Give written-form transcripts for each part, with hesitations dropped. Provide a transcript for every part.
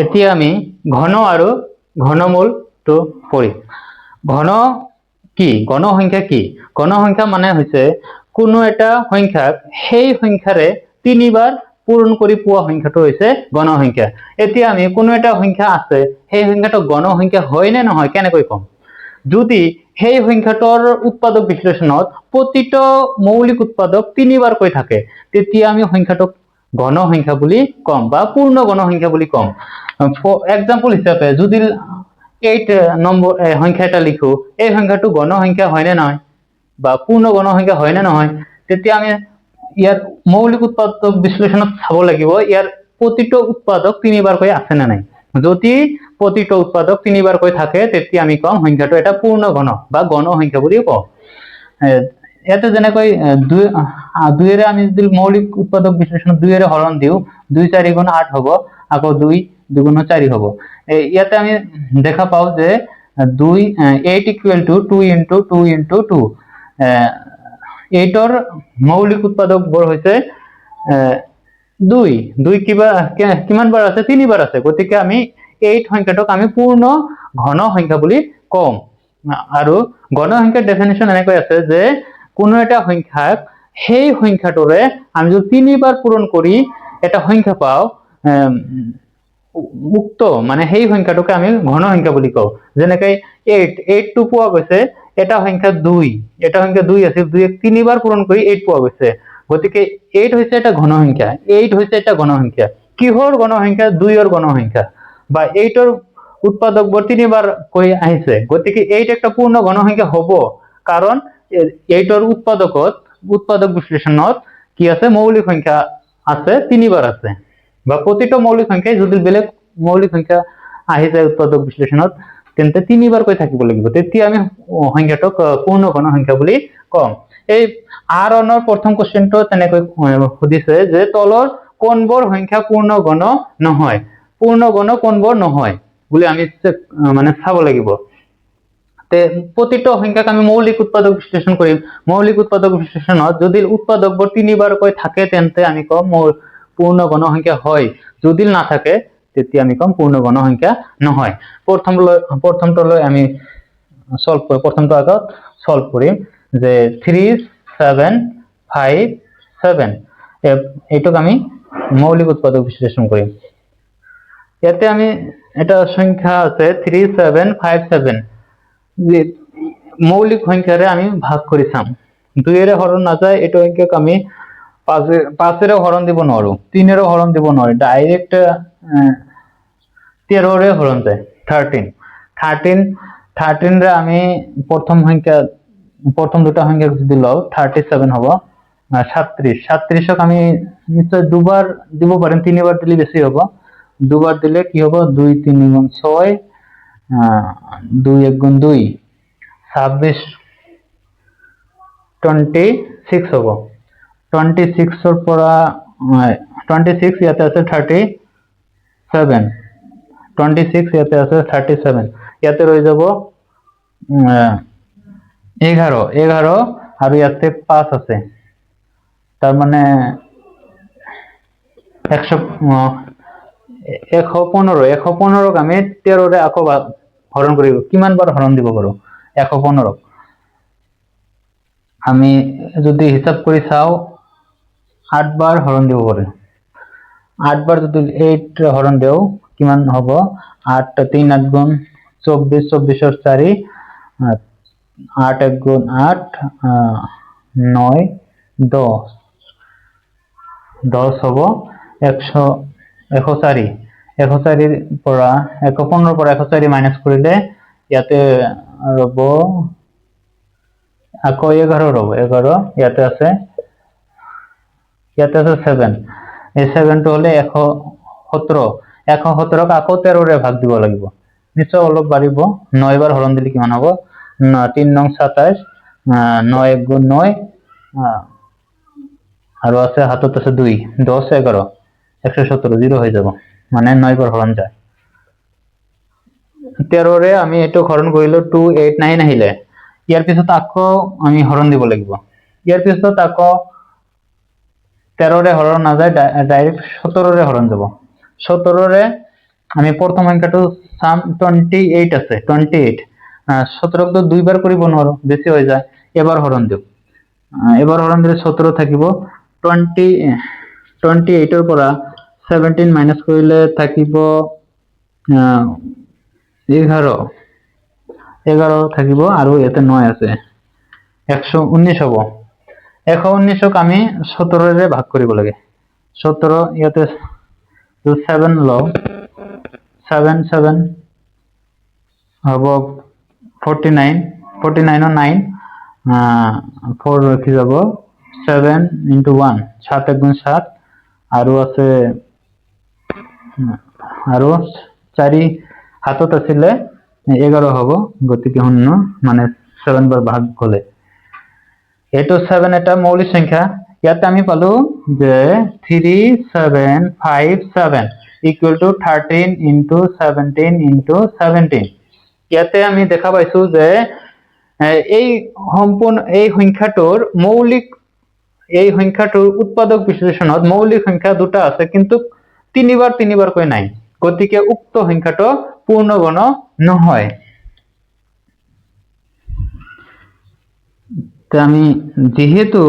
এতিয়া আমি ঘন আৰু ঘনমূলটো পঢ়িম। ঘন কি, গণ সংখ্যা কি? গণ সংখ্যা মানে হৈছে কোনো এটা সংখ্যাক সেই সংখ্যাৰে 3 বাৰ পূৰণ কৰি পোৱা সংখ্যাটো হৈছে গণ সংখ্যা। এতিয়া আমি কোনো এটা সংখ্যা আছে, সেই সংখ্যাটো গণ সংখ্যা হয় নে নহয় কেনেকৈ কম? যদি সেই সংখ্যাটোৰ উৎপাদক বিশ্লেষণত প্ৰতিটো মৌলিক উৎপাদক 3 বাৰকৈ থাকে, তেতিয়া আমি সংখ্যাটোক গণ সংখ্যা বুলি কম বা পূৰ্ণ গণ সংখ্যা বুলি কম। এক্সাম্পল হিচাপে যদি 8 নম্বৰ সংখ্যা এটা লিখো, এই সংখ্যাটো গণ সংখ্যা হয় নে নহয় বা পূৰ্ণ গণ সংখ্যা হয় নে নহয়, তেতিয়া আমি ইয়াৰ মৌলিক উৎপাদক বিশ্লেষণত চাব লাগিব ইয়াৰ প্ৰতিটো উৎপাদক 3 বাৰকৈ আছে নে নাই। যদি প্ৰতিটো উৎপাদক 3 বাৰকৈ থাকে, তেতিয়া আমি কম সংখ্যাটো এটা পূৰ্ণ ঘন বা গণ সংখ্যা বুলি কওঁ। ইয়াতে যেনেকৈ 2ৰে আমি যদি মৌলিক উৎপাদক বিশ্লেষণত 2ৰে হৰণ দিওঁ, 2 4 গুণ 8 হ'ব, আকৌ 2 2 গুণ 4 হ'ব। ইয়াতে আমি দেখা পাওঁ যে 8 = 2 × 2 × 2। 8ৰ মৌলিক উৎপাদকবোৰ হৈছে 2 কিমান বাৰ আছে? 3 বাৰ আছে। গতিকে আমি 8 সংখ্যাটোক আমি পূৰ্ণ ঘন সংখ্যা বুলি কম। আৰু গণ সংখ্যাৰ ডেফিনেশ্যন এনেকৈ আছে যে কোনো এটা সংখ্যাক সেই সংখ্যাটোৰে আমি যদি 3 বাৰ পূৰণ কৰি এটা সংখ্যা পাওঁ, উক্ত মানে সেই সংখ্যাটোকে আমি ঘন সংখ্যা বুলি কওঁ। যেনেকৈ 8টো পোৱা গৈছে, এটা সংখ্যা 2, এটা সংখ্যা 2 আছিল, 2ক 3 বাৰ পূৰণ কৰি 8 পোৱা গৈছে। গতিকে 8 হৈছে এটা ঘন সংখ্যা। 8 হৈছে এটা ঘন সংখ্যা। কিহৰ ঘন সংখ্যা? 2ৰ ঘন সংখ্যা। বা 8ৰ উৎপাদকবোৰ 3 বাৰ কৈ আহিছে, গতিকে 8 একটা পূৰ্ণ ঘন সংখ্যা হ'ব, কাৰণ 8ৰ উৎপাদক বিশ্লেষণত কি আছে? মৌলিক সংখ্যা আছে, 3 বাৰ আছে। বা প্ৰতিটো মৌলিক সংখ্যাই যদি বেলেগ মৌলিক সংখ্যা আহি যায় উৎপাদক বিশ্লেষণত, তেন্তে 3 বাৰকৈ থাকিব লাগিব, তেতিয়া আমি সংখ্যাটোক পূৰ্ণ ঘন সংখ্যা বুলি কম। এই আৰণৰ প্ৰথম কোৱেশ্চনটো তেনেকৈ সুধিছে যে তলৰ কোনবোৰ সংখ্যা পূৰ্ণ গণ নহয়? পূৰ্ণ গণ কোনবোৰ নহয় বুলি আমি মানে চাব লাগিব। প্ৰতিটো সংখ্যাক আমি মৌলিক উৎপাদক বিশ্লেষণ কৰিম। মৌলিক উৎপাদক বিশ্লেষণত যদি উৎপাদকবোৰ 3 বাৰকৈ থাকে, তেন্তে আমি কম পূৰ্ণ গণ সংখ্যা হয়। যদি নাথাকে, তেতিয়া আমি কম পূৰ্ণ গণ সংখ্যা নহয়। প্ৰথমটোলৈ আমি প্ৰথমটো আগত সলভ কৰিম যে 3 7 5 7, এইটোক আমি মৌলিক উৎপাদক বিশ্লেষণ কৰিম। ইয়াতে আমি এটা সংখ্যা আছে 3 7 5 7, যে মৌলিক সংখ্যাৰে আমি ভাগ কৰি চাম। 2ৰে হৰণ নাযায়, এইটো সংখ্যাক আমি 5ৰে হৰণ দিব নোৱাৰো, 3ৰে হৰণ দিব নোৱাৰো, ডাইৰেক্ট 13ৰে হৰণ যায়। 13ৰে আমি প্ৰথম দুটা সংখ্যাক যদি লওঁ 37 হ'ব। 37ক আমি নিশ্চয় 2 বাৰ দিব পাৰিম, 3 বাৰ দিলে বেছি হ'ব। 2 বাৰ দিলে কি হ'ব? 2 3 গুণ 6, 2 1 গুণ 2, 26 26 হ'ব। 26ৰ পৰা 26 ইয়াতে আছে 37, 26 ইয়াতে আছে 37, ইয়াতে ৰৈ যাব 11 আৰু ইয়াতে 5 আছে, তাৰ মানে 115ক আমি 13ৰে আকৌ হৰণ কৰিব। কিমান বাৰ হৰণ দিব পাৰো? 115ক আমি যদি হিচাপ কৰি চাওঁ 8 বাৰ হৰণ দিব পাৰো। 8 বাৰ যদি 8 হৰণ দিওঁ কিমান হ'ব? 8 3 8 গুণ 24, 24ৰ 4, 8 1 গুণ 8, 9 10 10 হ'ব। 104, 104ৰ পৰা 115ৰ পৰা 104 মাইনাছ কৰিলে ইয়াতে ৰ'ব আকৌ 11 ৰ'ব। 11 ইয়াতে আছে 7, এই 7টো হ'লে 117। 117ক আকৌ 13ৰে ভাগ দিব লাগিব, নিশ্চয় অলপ বাঢ়িব। 9 বাৰ হৰণ দিলে কিমান হ'ব? 3 9 27, 9 1 গুণ 9, আৰু আছে হাতত আছে 2, 10 11, 117 0 হৈ যাব, মানে 9 বাৰ হৰণ যায়। 13ৰে আমি এইটো হৰণ কৰিলো 2 8 9 আহিলে, ইয়াৰ পিছত আকৌ আমি হৰণ দিব লাগিব। ইয়াৰ পিছত আকৌ 13ৰে হৰণ নাযায়, ডাইৰেক্ট 17ৰে হৰণ যাব। 17ৰে আমি প্ৰথম সংখ্যাটো সাম 28 আছে 28 17 তো দুইবাৰ কৰিব নোৱাৰো বেছি হৈ যায় এবাৰ হৰণ দিও এবাৰ হৰণ দিলে 17 থাকিব 28 ৰ পৰা 17 মাইনাস কৰিলে থাকিব 11 থাকিব আৰু ইয়াতে 9 আছে 119 হ'ব 119ক আমি 17 ৰে ভাগ কৰিব লাগে 17 ইয়াতে 7 ল 7 7 হ'ব 49 49 ৰ 9 4 ৰাখি যাব 7 into 1 7 1 গুণ 7 আৰু আছে আৰু 4 হাতত আছিলে 11 হ'ব গতিকে শূন্য মানে 7 বাৰ ভাগ গলে এটো 7 এটা মৌলিক সংখ্যা ইয়াতে আমি পালো যে 3757 equal to 13 into 17 into 17 ইয়াতে আমি দেখা পাইছো যে এই সম্পূৰ্ণ এই সংখ্যাটোৰ মৌলিক এই সংখ্যাটোৰ উৎপাদক বিশ্লেষণত মৌলিক সংখ্যা দুটা আছে কিন্তু তিনিবাৰ কৈ নাই গতিকে উক্ত সংখ্যাটো পূৰ্ণগণ নহয় তে আমি যেহেতু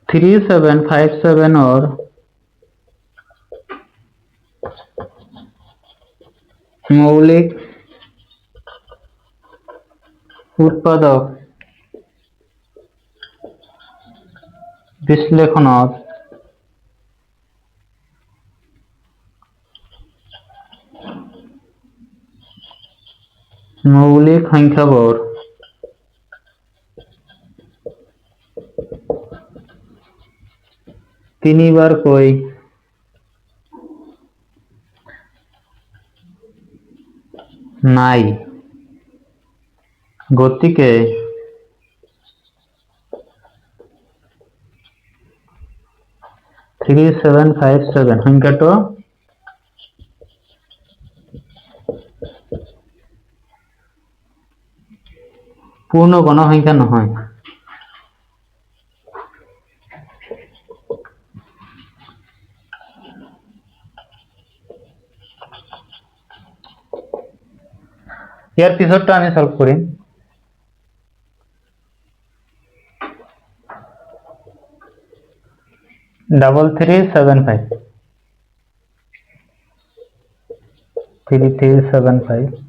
3757 और मौलिक उत्पादक विश्लेषणत मौलिक संख्याबोर তিনিবাৰকৈ নাই গতিকে 3757 সংখ্যাটো পূৰ্ণ গণ সংখ্যা নহয় ইয়াৰ পিছৰটো আমি সলভ কৰিম 3375 3375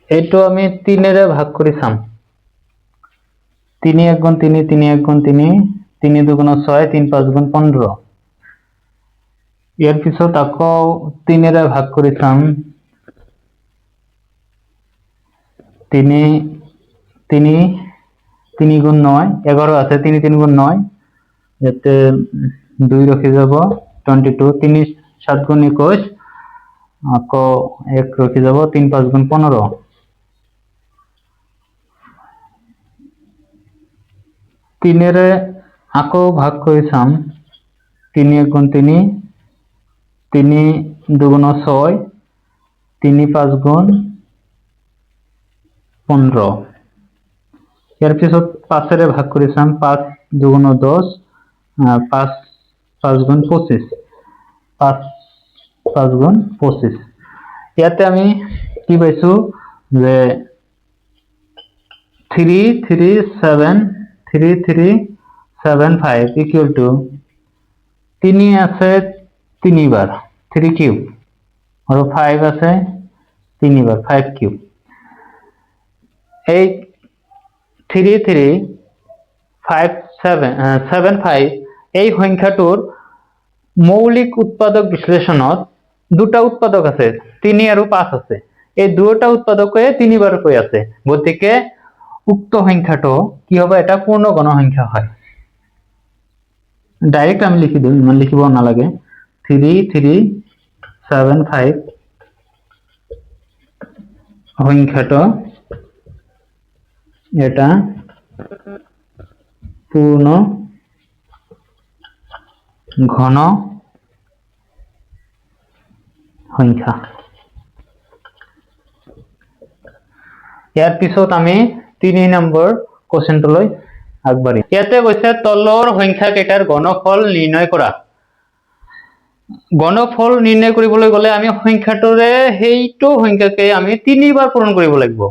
এইটো আমি 3 ৰে ভাগ কৰি চাম 3 1 গুণ 3 3 1 গুণ 3 3 2 গুণ 6 3 5 গুণ 15 ইয়াৰ পিছত আকৌ 3 ৰে ভাগ কৰি চাম 3 3 3 গুণ 9 11 আছে 3 3 গুণ 9 ইয়াতে 2 ৰাখি যাব 22 3 7 গুণ 21 আকৌ 1 ৰাখি যাব 3 5 গুণ 15 3 रे আকৌ ভাগ কৰি চাম 3 1 গুণ 3 3 2 গুণ 6 3 5 গুণ 15 ইয়াৰ পিছত 5 ৰে ভাগ কৰি চাম 5 2 গুণ 10 5 5 গুণ 25 5 5 গুণ 25 ইয়াতে আমি কি পাইছো যে 3375 equal to 3 আছে 3 বাৰ 3 কিউব আৰু 5 আছে 3 বাৰ 5 কিউব এই 3375 এই সংখ্যাটোৰ মৌলিক উৎপাদক বিশ্লেষণত দুটা উৎপাদক আছে 3 আৰু 5 আছে এই দুটা উৎপাদকে 3 বাৰ কৈ আছে গতিকে উক্ত সংখ্যাটো কি হবে এটা পূর্ণ গণ সংখ্যা হয় ডাইরেক্ট আমি লিখি দিম ইমান লিখিব নালাগে 3375 সংখ্যাটো এটা পূর্ণ ঘন সংখ্যা ইয়াৰ পিছত আমি 3 নম্বৰ কোৱেশ্চনটোলৈ আগবাঢ়ি ইয়াতে কৈছে তলৰ সংখ্যা কেইটাৰ ঘনফল নিৰ্ণয় কৰা ঘনফল নিৰ্ণয় কৰিবলৈ গলে আমি সংখ্যাটোৰে সেইটো সংখ্যাকে আমি 3 বাৰ পূৰণ কৰিব লাগিব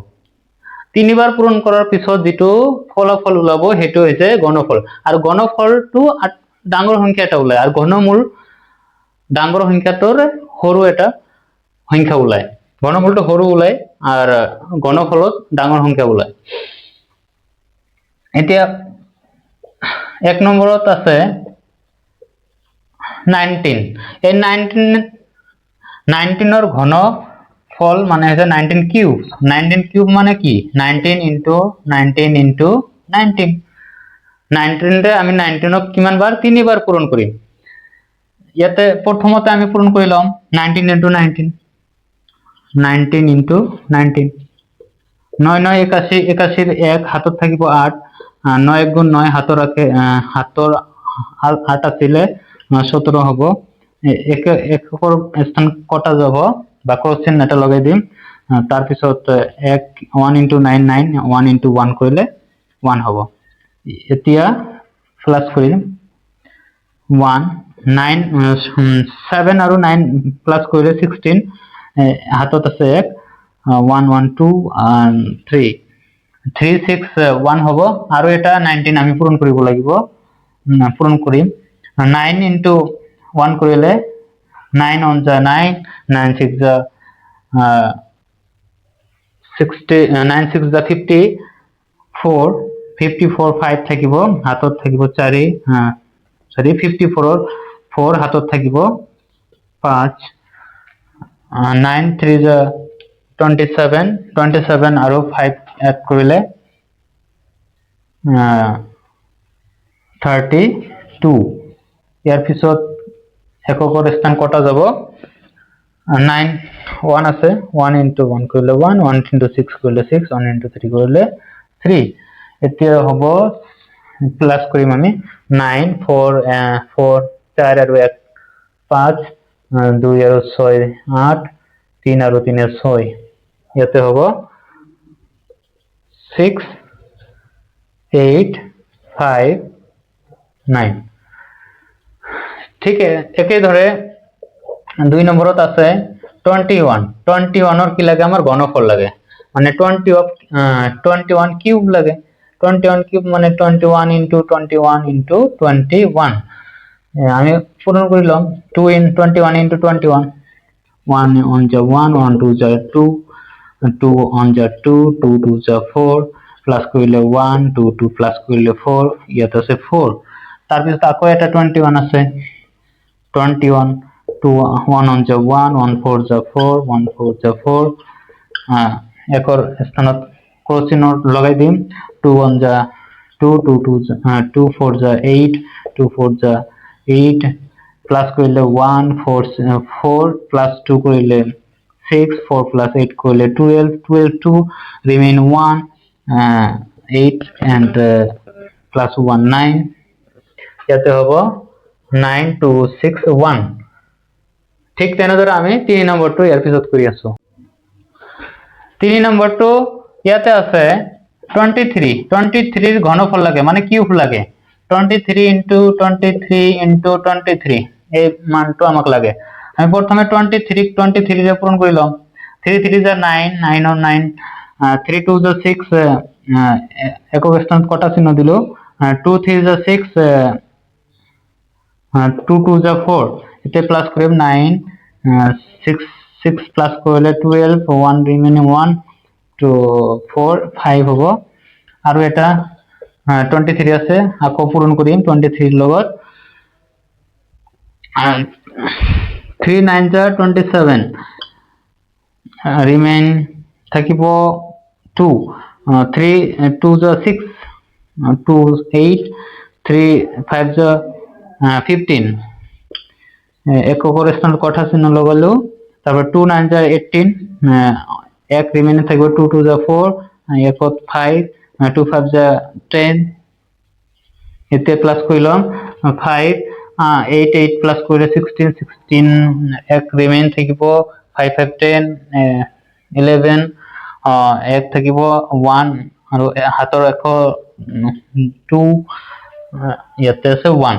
3 বাৰ পূৰণ কৰাৰ পিছত যেটো ফলাফল ওলাব হেতু হৈছে ঘনফল আৰু ঘনফলটো ডাঙৰ সংখ্যা এটা ওলায় আৰু ঘনমূল ডাঙৰ সংখ্যাটোৰ সৰু এটা সংখ্যা ওলায় ঘনফলটো সৰু ওলায় আৰু ঘনফলত ডাঙৰ সংখ্যা ওলায় এতিয়া 1 নম্বৰত আছে 19 এই 19 ৰ ঘনফল মানে হৈছে 19 কিউব মানে কি 19 into 19 into 19 19 ৰে আমি 19 ক কিমান বাৰ 3 বাৰ পূৰণ কৰিম ইয়াতে প্ৰথমতে আমি পূৰণ কৰি লম 19 into 19 19 into 19 9 9 81 81 1 হাতত থাকিব 8 9 গুণ 9 হাতৰ আছে হাতৰ 8 আছিল 17 হ'ব একৰ স্থান কটা যাব বা ক্ৰছ চিহ্ন এটা লগাই দিম তাৰ পিছত 1 into 9 9 1 into 1 কৰিলে 1 হ'ব এতিয়া প্লাস কৰিম 1 9 7 আৰু 9 প্লাস কৰিলে 16 হাতত আছে 1 1 2 and 3 3 6 1 হ'ব আৰু এটা 19 আমি পূৰণ কৰিব লাগিব পূৰণ কৰিম 9 into 1 কৰিলে 9 on the 9 9 6 the 60 9 6 the 54 54 5 থাকিব হাতত থাকিব 4 সরি 54 4 হাতত থাকিব 5 9 3 the 27 27 আৰু 5 এড কৰিলে 32 ইয়াৰ পিছত এককৰ স্থান কটা যাব 9 1 আছে 1 into 1 কৰিলে 1 1 into 6 কৰিলে 6 1 into 3 কৰিলে 3 এতিয়া হ'ব প্লাস কৰিম আমি 9 4 4 4 আৰু 1 5 2 আৰু 6 8 3 আৰু 3 6 ইয়াতে হ'ব 6 8 5 9 ঠিক একে ধৰে 2 নম্বৰত আছে 21 21 কি লাগে আমাৰ ঘনফল লাগে মানে 21 কিউব লাগে 21 কিউব মানে 21 into 21 into 21 আমি পূরণ করিলাম 2 in 21 into 21 1 on the 1 1 2 the 2 2 on the 2 2 2 the 4 plus করিলে 1 2 2 প্লাস করিলে 4 ইয়াত আছে 4 তার পিছত আকৌ এটা 21 আছে 21 2 1 on the 1 1 4 the 4 1 4 the 4 acre স্থানত ক্রস চিহ্ন লগাই দিম 2 on the 2 2 2 2 4 the 8 2 4 the 8 plus করিলে 1 4 4 প্লাস 2 করিলে 6 4 plus 8 করিলে 12 12 2 remain 1 8 and plus 1 9 ইয়াতে হ'ব 9 2 6 1 ঠিক তেনেদৰে আমি 3 নম্বৰটো ইয়াৰ পিছত কৰি আছো 3 নম্বৰটো ইয়াতে আছে 23 23 ৰ ঘনফল লাগে মানে কিউব লাগে 23 into 23 into 23 এই মানটো আমাক লাগে আমি প্ৰথমে 23 ৰে পূৰণ কৰি লম 3 3 is 9 9 on 9 3 2 is 6 একক স্থান কটা চিহ্ন দিলো 2 3 is 6 2 2 is 4 এতে প্লাস কৰিম 9 6 6 প্লাস কৰিলে 12 1 remaining 1 to 4 5 হ'ব আৰু এটা 23 আছে আকৌ পূৰণ কৰিম 23 ৰ লগত 3 9 is 27 remain থাকিব 2 3 2 is 6 2 8 3 5 is 15 এককৰ স্থান কটা চিহ্ন লগালো তারপর 2 9 is 18 এক রিমেইন থাকবে 2 2 is 4 একত 5 2 5 is 10 এতে প্লাস কইলাম 5 8 8 প্লাস করে 16 16 এক রিমেইন থাকিব 5 5 10 11 এক থাকিব 1 আৰু হাতৰ এশ 2 ইয়াতে আছে 1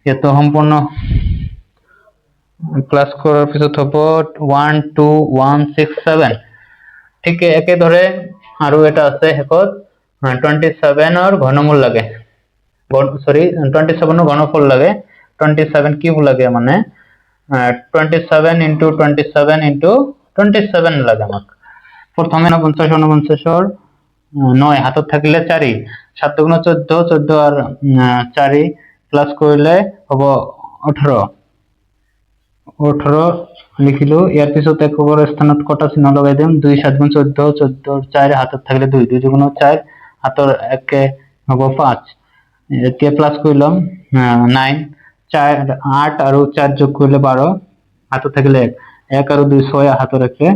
ইয়াতে সম্পূৰ্ণ প্লাস কৰাৰ পিছত হ'ব 1 2 1 6 7 ঠিক একেদৰে আৰু এটা আছে শেষত 27 ৰ ঘনমূল লাগে সৰি 27 ৰ ঘনফল লাগে 27 কিউব লাগে মানে 27 into 27 into 27 লাগে আমাক প্রথমে 49 49 9 হাতত থাকিলে 4 7 গুণ 14 14 আর 4 প্লাস করলে হব 18 18 লিখিলো ইয়ার পিছত এককৰ স্থানত কটা চিহ্ন লগাই দিম 2 7 গুণ 14 14 4 হাতত থাকিলে 2 2 গুণ 4 হাতৰ একে হব 5 এতিয়া প্লাস করলাম 9 4 8 আর 4 যোগ করলে 12 হাতত থাকিলে 1 আর 2 6 হাতৰ একে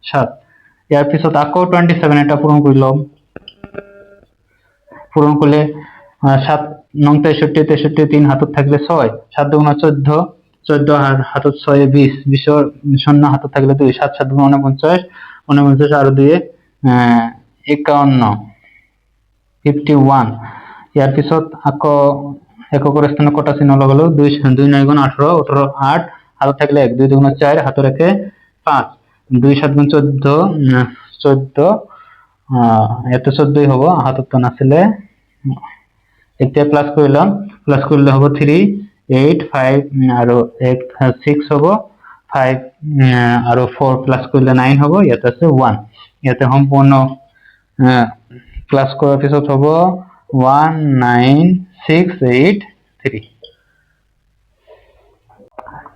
7 ইয়াৰ পিছত আকৌ 27 এটা পূরণ করলাম পূরণ করলে 7 9 63 63 3 হাতত থাকলে 6 7 গুণ 14 14 আর হাতত 6 20 20 শূন্য হাতত থাকলে 2 7 7 গুণ 49 49 আর 2 51 51 ইয়াৰ পিছত আকৌ এককৰ স্থানত কটা চিহ্ন লগালো 2 2 9 গুণ 18 18 8 হাতত থাকলে 1 2 গুণ 4 হাতৰ একে 5 2 7 গুণ 14 14 এত 14 হবো হাতত তো নাছিলে এতিয়া প্লাস করলে হবো 3 8 5 আর 6 হবো 5 আর 4 প্লাস করলে 9 হবো ইয়াতে আছে 1 ইয়াতে সম্পূর্ণ প্লাস করার পিছত হবো 19683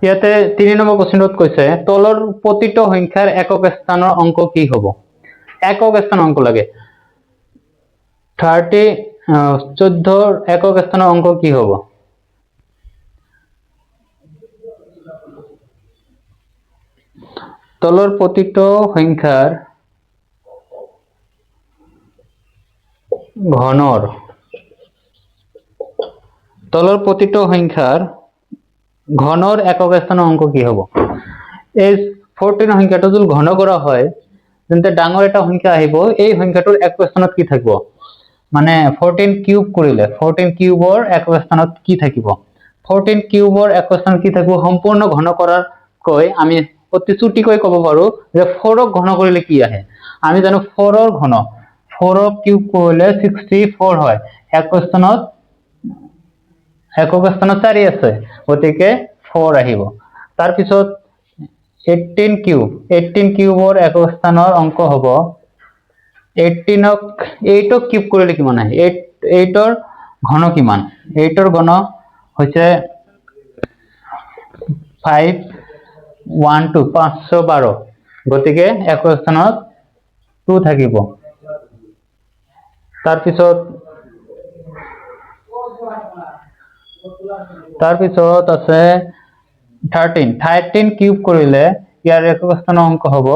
ইয়াতে 3 নম্বৰ কোশ্চেনত কৈছে তলৰ প্ৰতিটো সংখ্যাৰ একক স্থানৰ অংক কি হ'ব একক স্থান অঙ্ক লাগে 14 একক স্থানের অঙ্ক কি হব তলৰ প্ৰতিটো সংখ্যাৰ ঘনৰ তলৰ প্ৰতিটো সংখ্যাৰ ঘনৰ একক স্থানৰ অঙ্ক কি হব এই 14 সংখ্যাটো যদি ঘন কৰা হয় তেন্তে ডাঙৰ এটা সংখ্যা আহিব এই সংখ্যাটোৰ একক স্থানত কি থাকিব মানে 14 কিউব কৰিলে 14 কিউবৰ একক স্থানত কি থাকিব 14 কিউবৰ একক স্থানত কি থাকিব সম্পূৰ্ণ ঘন কৰাৰ কৈ আমি অতি চুটিকৈ ক'ব পাৰো যে 4 ক ঘন কৰিলে কি আহে আমি জানো 4 ৰ ঘন 4 ক কিউব কৰিলে 64 হয় একক স্থানত 4 আছে গতিকে 4 আহিব তাৰ পিছত 18 কিউবৰ একক স্থানৰ অঙ্ক হব 18 ক কিউব কৰিলে কিমান আহে 8 ৰ ঘন কিমান 8 ৰ ঘন হৈছে 512 512 গতিকে একক স্থানত 2 থাকিব তাৰ পিছত আছে 13 কিউব কৰিলে ইয়াৰ একক স্থানৰ অঙ্ক হব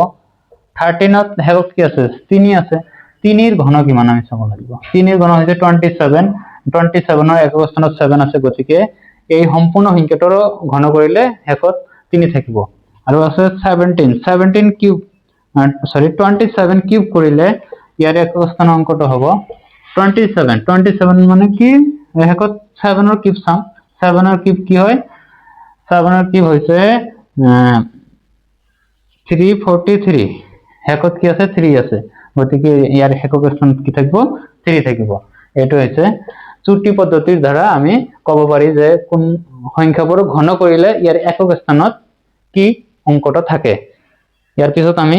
13 ত হেকক কি আছে 3 আছে 3 ৰ ঘন কিমান আমি চাব লাগিব 3 ৰ ঘন হৈছে 27 ৰ একক স্থানত 7 আছে গতিকে এই সম্পূৰ্ণ সংখ্যাটোৰ ঘন কৰিলে হেকত 3 থাকিব আৰু আছে 17 কিউব 27 কিউব কৰিলে ইয়াৰ একক স্থানৰ অঙ্কটো হব 27 মানে কি হেকত 7 ৰ কিউব চাম 7 ৰ কিউব কি হয় 7 ৰ কিউব হৈছে 343 হেকত কি আছে 3 আছে গতিকে ইয়াৰ হেকক স্থানত কি থাকিব 3 থাকিব এটো হৈছে চুটি পদ্ধতিৰ দ্বাৰা আমি ক'ব পাৰি যে কোন সংখ্যাবোৰ ঘন কৰিলে ইয়াৰ একক স্থানত কি অঙ্কটো থাকে ইয়াৰ পিছত আমি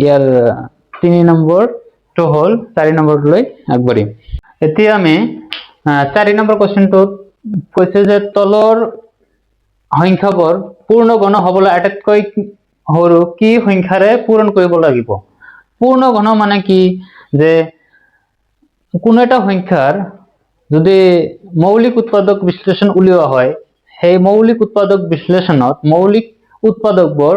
ইয়াৰ 3 নম্বৰ তো হল 4 নম্বৰলৈ আগবাঢ়িম এতিয়া আমি 4 নম্বৰ কোশ্চেনটোত কৈছে যে তলৰ সংখ্যাবোৰ পূৰ্ণ ঘন হবলৈ আটাইতকৈ সৰু কি সংখ্যাৰে পূৰণ কৰিব লাগিব পূৰ্ণ ঘন মানে কি যে কোনো এটা সংখ্যাৰ যদি মৌলিক উৎপাদক বিশ্লেষণ উলিওৱা হয় সেই মৌলিক উৎপাদক বিশ্লেষণত মৌলিক উৎপাদকবোৰ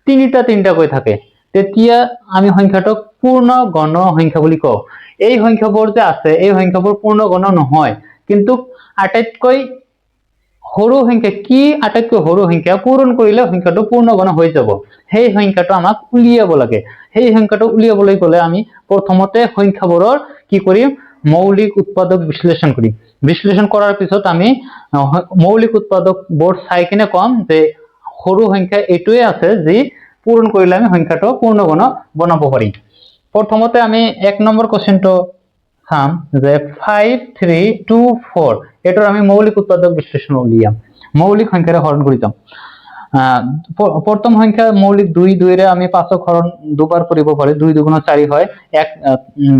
তিনিটা কৈ থাকে তেতিয়া আমি সংখ্যাটোক পূৰ্ণ ঘন সংখ্যা বুলি কওঁ এই সংখ্যাবোৰ যে আছে এই সংখ্যাবোৰ পূৰ্ণ ঘন নহয় কিন্তু আটাইতকৈ সৰু সংখ্যা কি আটাইতকৈ সৰু সংখ্যা পূৰণ কৰিলে সংখ্যাটো পূৰ্ণ গণ হৈ যাব সেই সংখ্যাটো আমাক উলিয়াব লাগে সেই সংখ্যাটো উলিয়াবলৈ গলে আমি প্ৰথমতে সংখ্যাবোৰৰ কি কৰিম মৌলিক উৎপাদক বিশ্লেষণ কৰিম বিশ্লেষণ কৰাৰ পিছত আমি মৌলিক উৎপাদক বোৰ চাই কিনে কম যে সৰু সংখ্যা এইটোৱে আছে যি পূৰণ কৰিলে আমি সংখ্যাটো পূৰ্ণ গণ বনাব পাৰিম প্ৰথমতে আমি 1 নম্বৰ কোৱেশ্চনটো চাম যে 5324 এটাৰ আমি মৌলিক উৎপাদক বিশ্লেষণ উলিয়াম মৌলিক সংখ্যাৰে হৰণ কৰি যাম প্ৰথম সংখ্যা মৌলিক 2 2 ৰে আমি 5 হৰণ দুবাৰ কৰিব পাৰি 2 2 গুণ 4 হয় 1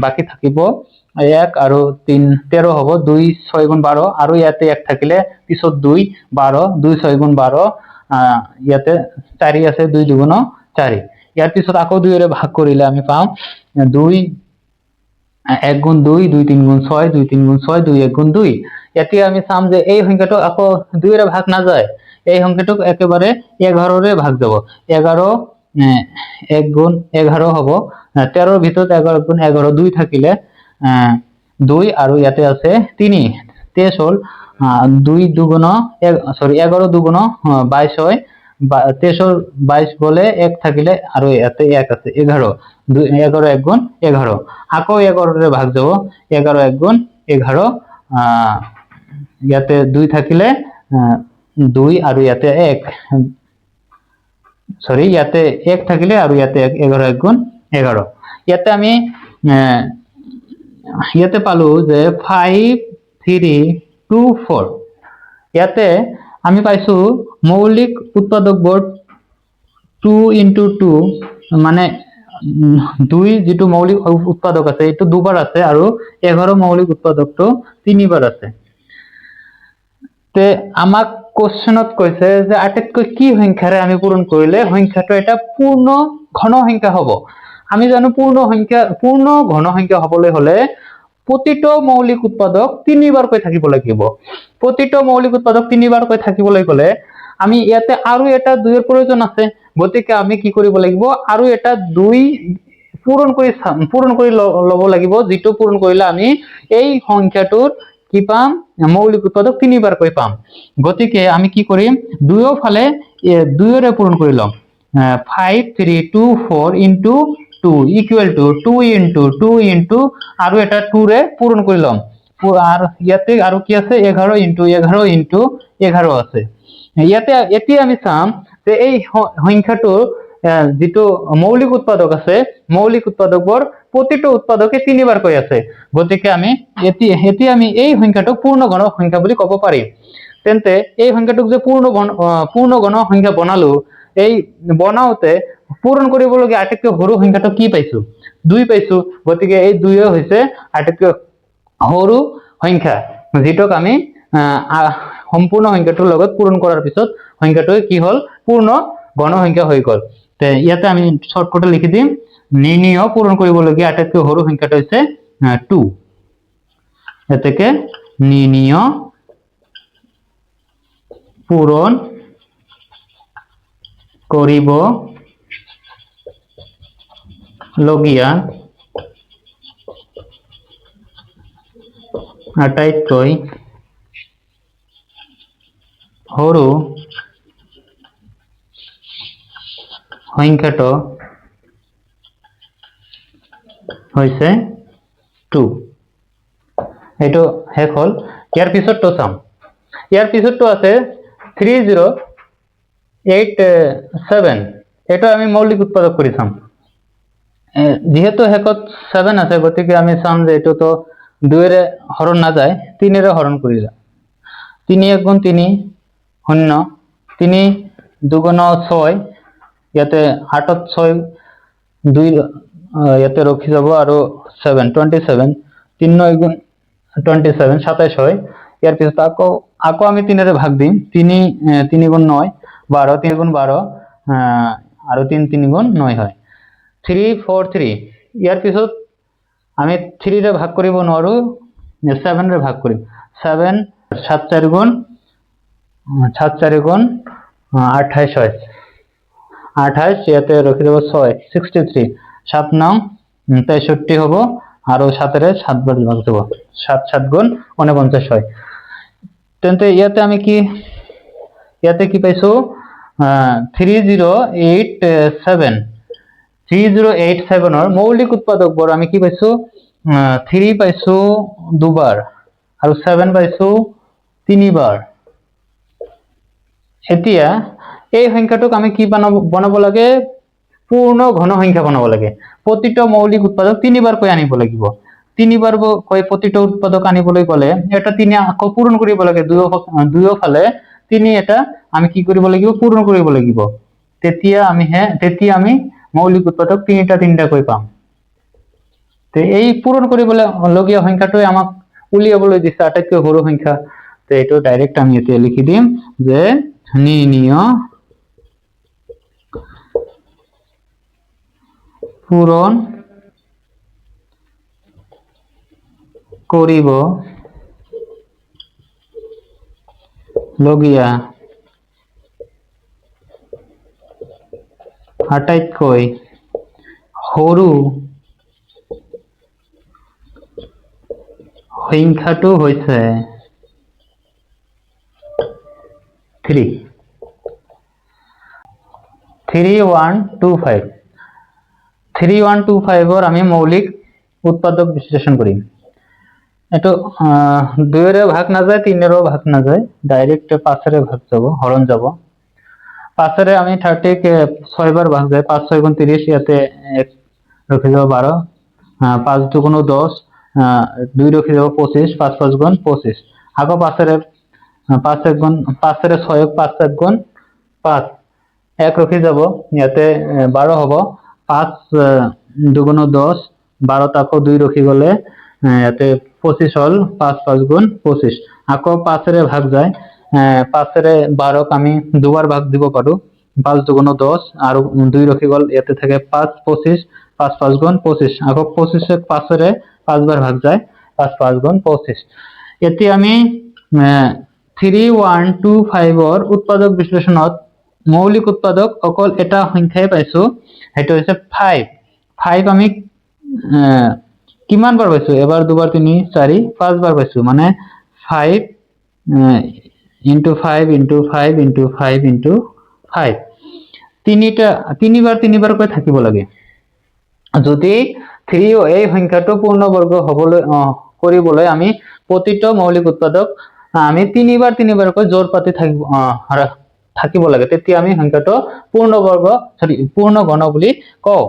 বাকি থাকিব 1 আৰু 3 13 হ'ব 2 6 গুণ 12 আৰু ইয়াতে 1 থাকিলে পিছত 2 12 2 6 গুণ 12 ইয়াতে 4 আছে 2 2 গুণ 4 ইয়াৰ পিছত আকৌ 2 ৰে ভাগ কৰিলে আমি পাম 2 1 গুণ 2 2 3 গুণ 6 2 3 গুণ 6 2 1 গুণ 2 ইয়াতে আমি চাম যে এই সংখ্যাটো আকৌ 2 ৰে ভাগ না যায় এই সংখ্যাটো একেবাৰে 11 ৰে ভাগ যাব 11 1 গুণ 11 হ'ব 13 ৰ ভিতৰত 11 গুণ 11 2 থাকিলে 2 আৰু ইয়াতে আছে 3 23 হল 2 দুগুণ 11 দুগুণ 22 হয় 23 22 বলে 1 থাকিলে আৰু ইয়াতে 1 আছে 11 11 1 গুণ 11 আকৌ 11 ৰে ভাগ যাব 11 1 গুণ 11 ইয়াতে 2 থাকিলে 2 আৰু ইয়াতে 1 ইয়াতে 1 থাকিলে আৰু ইয়াতে 11 1 গুণ 11 ইয়াতে আমি ইয়াতে পালো যে 5324 ইয়াতে আমি পাইছো মৌলিক উৎপাদকবোৰ 2 into 2 মানে 2 যেটো মৌলিক উৎপাদক আছে এটো দুবাৰ আছে আৰু 11 মৌলিক উৎপাদকটো তিনিবাৰ আছে তে আমাক কোশ্চেনত কৈছে যে আটাইতকৈ কি সংখ্যাৰে আমি পূৰণ কৰিলে সংখ্যাটো এটা পূৰ্ণ ঘন সংখ্যা হ'ব আমি জানো পূৰ্ণ ঘন সংখ্যা হ'বলৈ হলে প্ৰতিটো মৌলিক উৎপাদক তিনিবাৰকৈ থাকিব লাগিব প্ৰতিটো মৌলিক উৎপাদক তিনিবাৰকৈ থাকিবলৈ গলে আমি ইয়াতে আৰু এটা 2 এৰ প্ৰয়োজন আছে গতিকে আমি কি কৰিব লাগিব আৰু এটা 2 পূৰণ কৰি লব লাগিব যেটো পূৰণ কৰিলে আমি এই সংখ্যাটোৰ কি পাম মৌলিক উৎপাদক তিনিবাৰকৈ পাম গতিকে আমি কি কৰিম দুয়ো ফালে 2 ৰে পূৰণ কৰি লম 5324 into 2 equal to 2 into 2 into আৰু এটা 2 ৰে পূৰণ কৰি লম আৰ ইয়াতে আৰু কি আছে 11 into 11 into 11 আছে ইয়াতে এতিয়া আমি চাম যে এই সংখ্যাটোৰ যেটো মৌলিক উৎপাদক আছে মৌলিক উৎপাদকবোৰ প্ৰতিটো উৎপাদকে তিনিবাৰকৈ আছে গতিকে আমি এতিয়া আমি এই সংখ্যাটো পূৰ্ণ গণ সংখ্যা বুলি ক'ব পাৰি তেন্তে এই সংখ্যাটোক যে পূৰ্ণ গণ সংখ্যা বনালো এই বনাওতে পূৰণ কৰিবলগীয়া আটাইতকৈ সৰু সংখ্যাটো কি পাইছো 2 পাইছো গতিকে এই 2 হৈছে আটাইতকৈ সৰু সংখ্যা যেটোক আমি সম্পূৰ্ণ সংখ্যাটোৰ লগত পূৰণ কৰাৰ পিছত সংখ্যাটো কি হল পূৰ্ণ গণ সংখ্যা হৈ গল তে ইয়াতে আমি শৰ্টকাটে লিখি দিম নিৰ্ণয় পূৰণ কৰিবলগীয়া আটাইতকৈ সৰু সংখ্যাটো হৈছে 2 এতেকে নিৰ্ণয় পূৰণ কৰিব লগীয়া আটাইতকৈ সৰু সংখ্যাটো হৈছে 2 এটো শেষ হল ইয়াৰ পিছৰটো চাম ইয়াৰ পিছৰটো আছে 3087 এটা আমি মৌলিক উৎপাদক কৰি চাম যেহেতু শেষত 7 আছে গতিকে আমি চাম যে এটো তো 2 ৰে হৰণ না যায় 3 ৰে হৰণ কৰিলা 3 1 গুণ 3 শূন্য 3 2 গুণ 6 ইয়াতে 8 6 2 ইয়াতে ৰখি যাব আৰু 7 27 3 9 গুণ 27 27 হয় ইয়াৰ পিছত আকৌ আমি 3 ৰে ভাগ দিম 3 গুণ 9 12 3 গুণ 12 আৰু 3 3 গুণ 9 হয় 343 ইয়াৰ পিছত আমি 3 ৰে ভাগ কৰিব নোৱাৰো 7 ৰে ভাগ কৰিম 7 7 4 গুণ 28 হয় 28 ইয়াতে ৰখি যাব 6 63 7 9 63 হ'ব আৰু 7 ৰে 7 বাৰ ভাগ যাব 7 7 গুণ 49 হয় তেন্তে ইয়াতে আমি কি ইয়াতে কি পাইছো 3087 3087 ৰ মৌলিক উৎপাদকবোৰ আমি কি পাইছো 3 পাইছো দুবাৰ আৰু 7 পাইছো তিনিবাৰ। এতিয়া এই সংখ্যাটোক আমি কি বনাব লাগে পূৰ্ণ ঘন সংখ্যা বনাব লাগে। প্ৰতিটো মৌলিক উৎপাদক তিনিবাৰকৈ আনিব লাগিব। তিনিবাৰকৈ প্ৰতিটো উৎপাদক আনিবলৈ গ'লে এটা 3 আকৌ পূৰণ কৰিব লাগে দুয়োফালে 3 এটা আমি কি কৰিব লাগিব পূৰণ কৰিব লাগিব। তেতিয়া আমি মৌলিক উৎপাদক তিনিটাকৈ পাম। তে এই পূৰণ কৰিবলৈ লগীয়া সংখ্যাটোৱে আমাক উলিয়াবলৈ দিছে আটাইতকৈ সৰু সংখ্যা। তে এইটো ডাইৰেক্ট আমি এতিয়া লিখি দিম যে নিৰ্ণয় পূৰণ কৰিব লগীয়া আটাইতকৈ সৰু সংখ্যাটো হৈছে 3 3125 3125 আমি মৌলিক উৎপাদক বিশ্লেষণ কৰিম। এটো 2 ৰে ভাগ না যায় 3 ৰেও ভাগ না যায় ডাইৰেক্ট 5 ৰে ভাগ যাব হৰণ যাব। 5 ৰে আমি 30 কে 6 বাৰ ভাগ যায় 5 6 গুণ 30 ইয়াতে 1 ৰখি যাব 12 5 2 গুণ 10 2 ৰখি যাব 25 5 5 গুণ 25 আকৌ 5 ৰে 5 1 গুণ 5 ৰে 6 5 7 গুণ 5 1 ৰখি যাব ইয়াতে 12 হ'ব 5 2 গুণ 10 12 আকৌ 2 ৰখি গলে ইয়াতে 25 হল 5 5 গুণ 25 আকৌ 5 ৰে ভাগ যায় 5 ৰে 12 ক আমি দুবাৰ ভাগ দিব পাৰো 5 2 গুণ 10 আৰু 2 ৰখি গল ইয়াতে থাকে 5 25 5 5 গুণ 25 আকৌ 25 5 ৰে 5 বাৰ ভাগ যায় 5 5 গুণ 25। এতিয়া আমি 3125 ৰ উৎপাদক বিশ্লেষণত মৌলিক উৎপাদক অকল এটা সংখ্যাই পাইছো সেইটো হৈছে 5 5 আমি কিমান বাৰ পাইছো এবাৰ দুবাৰ 3 4 5 বাৰ পাইছো মানে 5 into 5 into 5 into 5 into 5 তিনিবাৰ কৈ থাকিব লাগে। যদি 3 এই সংখ্যাটো পূৰ্ণবৰ্গ হবলৈ কৰিবলৈ আমি প্ৰতিটো মৌলিক উৎপাদক আমি তিনিবাৰ কৈ জোৰ পাতি থাকিব লাগে তেতিয়া আমি সংখ্যাটো পূৰ্ণ ঘন বুলি কওঁ।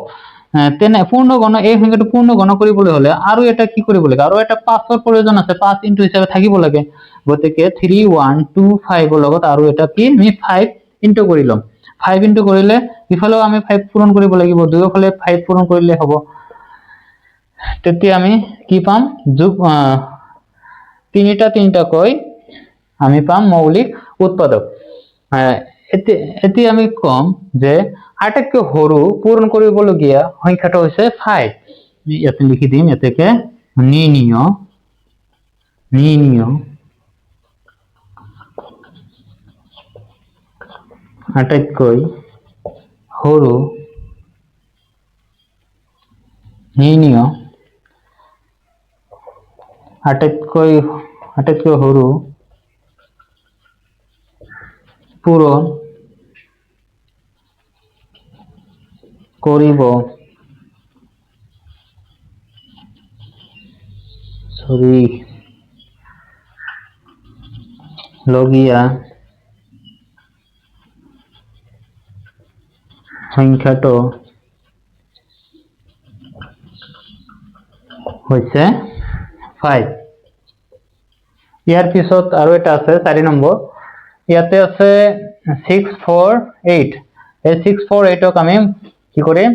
তেনে পূৰ্ণ ঘন এই সংখ্যাটো পূৰ্ণ ঘন কৰিবলৈ হলে আৰু এটা কি কৰিব লাগে আৰু এটা 5 ৰ প্ৰয়োজন আছে 5 ইনটু হিচাপে থাকিব লাগে। গতিকে 3125 ৰ লগত আৰু এটা কি আমি 5 ইনটু কৰি লম 5 ইনটু কৰিলে ইফালেও আমি 5 পূৰণ কৰিব লাগিব দুয়োফালে 5 পূৰণ কৰিলে হ'ব। তেতিয়া আমি কি পাম যোগ তিনিটাকৈ আমি পাম মৌলিক উৎপাদক। এতিয়া আমি কম যে আটাইতকৈ সৰু পূৰণ কৰিবলগীয়া সংখ্যাটো হৈছে 5 ইয়াতে লিখি দিম এতেকে নিৰ্ণয় আটাইতকৈ সৰু পূৰণ কৰিব লগীয়া সংখ্যাটো হৈছে 5। ইয়াৰ পিছত আৰু এটা আছে 4 নম্বৰ ইয়াতে আছে 648 এই 648ক আমি কি কৰিম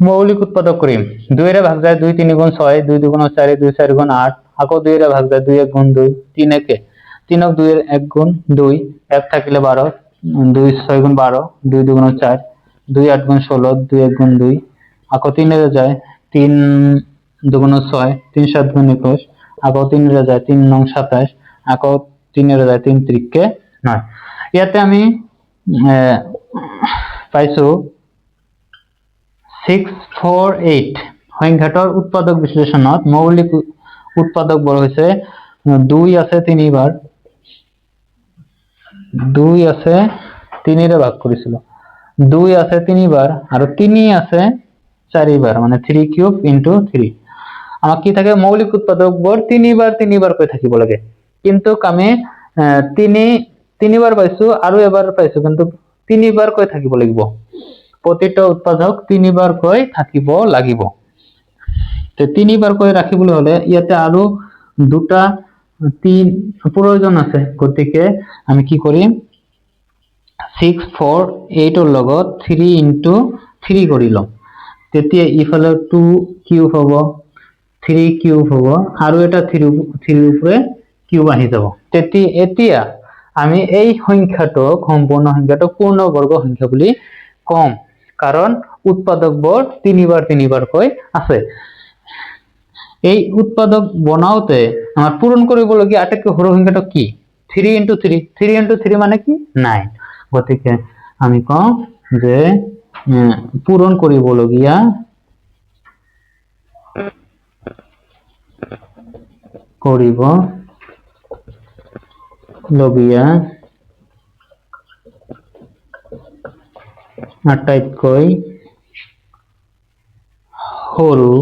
মৌলিক উৎপাদক কৰিম 2 ৰে ভাগ যায় 2 3 গুণ 6 2 2 গুণ 4 2 4 গুণ 8 আকৌ 2 ৰে ভাগ যায় 2 1 গুণ 2 3 1 3 ক 2 1 গুণ 2 1 থাকিলে 12 2 6 গুণ 12 2 2 গুণ 4 2 8 গুণ 16 2 1 গুণ 2 আকৌ 3 রে যায় 3 2 গুণ 6 3 7 গুণ 21 আকৌ 3 রে যায় 3 9 27 আকৌ 3 রে যায় 3 3 9 ইয়াতে আমি পাইছো 648 সংখ্যাটোৰ উৎপাদক বিশ্লেষণত মৌলিক উৎপাদক বৰ হৈছে 2 আছে 3 বাৰ 2 আছে 3 রে ভাগ করেছিল 2 আছে 3 বার আর 3 আছে 4 বার মানে 3 কিউব ইনটু 3 আমার কি থাকে মৌলিক উৎপাদক বার 3 বার করে থাকিব লাগে কিন্তু আমি 3 বার পাইছো আৰু এবাৰ পাইছো কিন্তু 3 বার করে থাকিব লাগিব প্রতিটা উৎপাদক 3 বার করে থাকিব লাগিব তো 3 বার করে রাখিবলৈ হলে ইয়াতে আৰু দুটা 3 প্ৰয়োজন আছে গতিকে আমি কি কৰিম 6 4 8 ৰ লগত 3 ইনটু 3 কৰি লম তেতিয়া ইফালে 2 কিউব হ'ব 3 কিউব হ'ব আৰু এটা 3 উপরে কিউব আহি যাব তেতিয়া এতিয়া আমি এই সংখ্যাটোক সম্পূর্ণ সংখ্যাটোক পূর্ণবর্গ সংখ্যা বুলি কম কারণ উৎপাদক বৰ 3 বাৰ কৈ আছে এই উৎপাদক বনাওতে আমাৰ পূৰণ কৰিবলগীয়া আটাইতকৈ সৰু সংখ্যাটো কি 3 ইনটু 3 3 ইনটু 3 মানে কি 9 গতিকে আমি কম যে পূরণ কৰিবলগীয়া আটাইতকৈ সৰু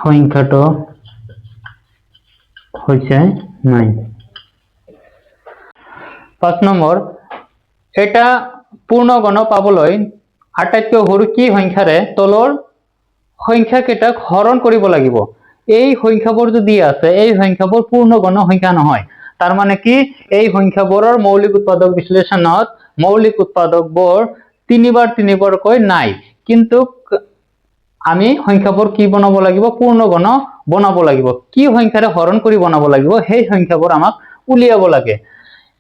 সংখ্যাটো হৈছে 9 5 নম্বৰ এটা পূৰ্ণ গণ পাবলৈ আটাইতকৈ সৰু কি সংখ্যাৰে তলৰ সংখ্যাকেইটাক হৰণ কৰিব লাগিব এই সংখ্যাবোৰ যদি আছে এই সংখ্যাবোৰ পূৰ্ণ গণ সংখ্যা নহয় তাৰ মানে কি এই সংখ্যাবোৰৰ মৌলিক উৎপাদক বিশ্লেষণত মৌলিক উৎপাদকবোৰ 3 বাৰ কৈ নাই কিন্তু আমি সংখ্যাবোৰ কি বনাব লাগিব পূৰ্ণ গণ বনাব লাগিব কি সংখ্যাৰে হৰণ কৰি বনাব লাগিব সেই সংখ্যাবোৰ আমাক উলিয়াব লাগে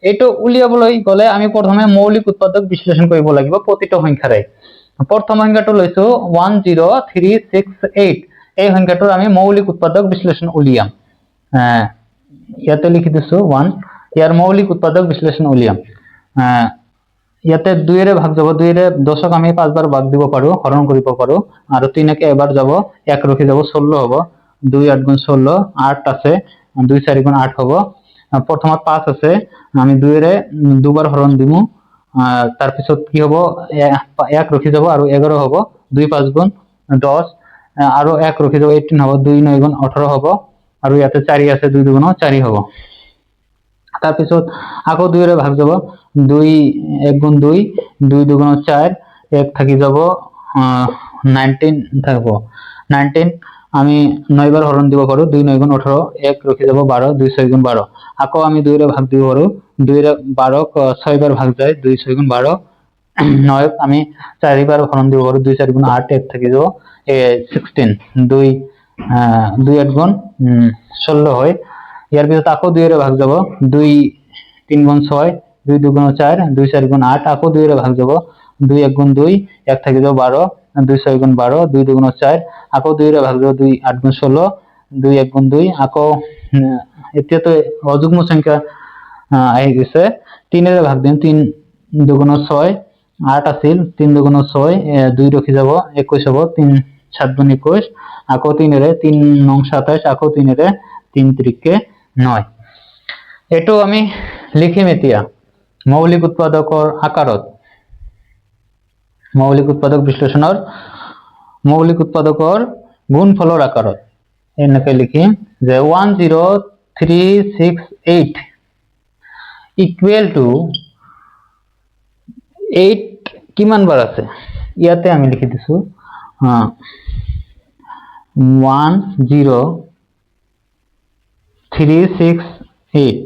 এটো উলিয়াবলৈ গলে আমি প্ৰথমে মৌলিক উৎপাদক বিশ্লেষণ কৰিব লাগিব প্ৰতিটো সংখ্যাৰে প্ৰথম সংখ্যাটো লৈছো 10368 এই সংখ্যাটোৰ আমি মৌলিক উৎপাদক বিশ্লেষণ উলিয়াম ইয়াতে লিখি দিছো 1 ইয়াৰ মৌলিক উৎপাদক বিশ্লেষণ উলিয়াম ইয়াতে 2 ৰে ভাগ যাব 2 ৰে 10ক আমি 5 বাৰ ভাগ দিব পাৰো হৰণ কৰিব পাৰো আৰু 3 কে এবাৰ যাব 1 ৰখি যাব 16 হ'ব 2 8 গুণ 16 8 আছে 2 4 গুণ 8 হ'ব প্ৰথমত 5 আছে আমি 2 ৰে দুবাৰ হৰণ দিমু তাৰ পিছত কি হ'ব 1 ৰখি যাব আৰু 11 হ'ব 2 5 গুণ 10 আৰু 1 ৰখি যাব 18 হ'ব 2 9 গুণ 18 হ'ব আৰু ইয়াতে 4 আছে 2 গুণ 4 হ'ব তাৰ পিছত আকৌ 2 ৰে ভাগ যাব 2 1 গুণ 2 2 গুণ 4 1 থাকি যাব 19 থাকব 19 আমি 9 বাৰ হৰণ দিব পাৰো 2 9 গুণ 18 1 ৰখি যাব 12 2 6 গুণ 12 আকৌ আমি 2 ৰে ভাগ দিব পাৰো 2 ৰে 12ক 6 বাৰ ভাগ যায় 2 6 গুণ 12 9 আমি 4 বাৰ হৰণ দিব পাৰো 2 4 গুণ 8 1 থাকি যাব 16 2 2 8 গুণ 16 হয় ইয়াৰ পিছত আকৌ 2 ৰে ভাগ যাব 2 3 গুণ 6 2 2 গুণ 4 2 4 গুণ 8 আকৌ 2 ৰে ভাগ যাব 2 1 গুণ 2 1 থাকি যাব 12 2 6 গুণ 12 2 2 গুণ 4 আকৌ 2 ৰে ভাগ যাব 2 8 গুণ 16 2 1 গুণ 2 আকৌ এতিয়াতো অযুগ্ম সংখ্যা আহি গৈছে 3 ৰে ভাগ দিম 3 2 গুণ 6 8 আছিল 3 2 গুণ 6 2 ৰখি যাব 21 হ'ব 3 7 গুণ 21 আকৌ 3 ৰে 3 9 27 আকৌ 3 ৰে 3 3 9 এটো আমি লিখিম এতিয়া মৌলিক উৎপাদকৰ আকাৰত মৌলিক উৎপাদক বিশ্লেষণৰ মৌলিক উৎপাদকৰ গুণফলৰ আকাৰত এনেকৈ লিখিম যে 10368 ইকুৱেল টু 8 কিমান বাৰ আছে ইয়াতে আমি লিখি দিছো 10368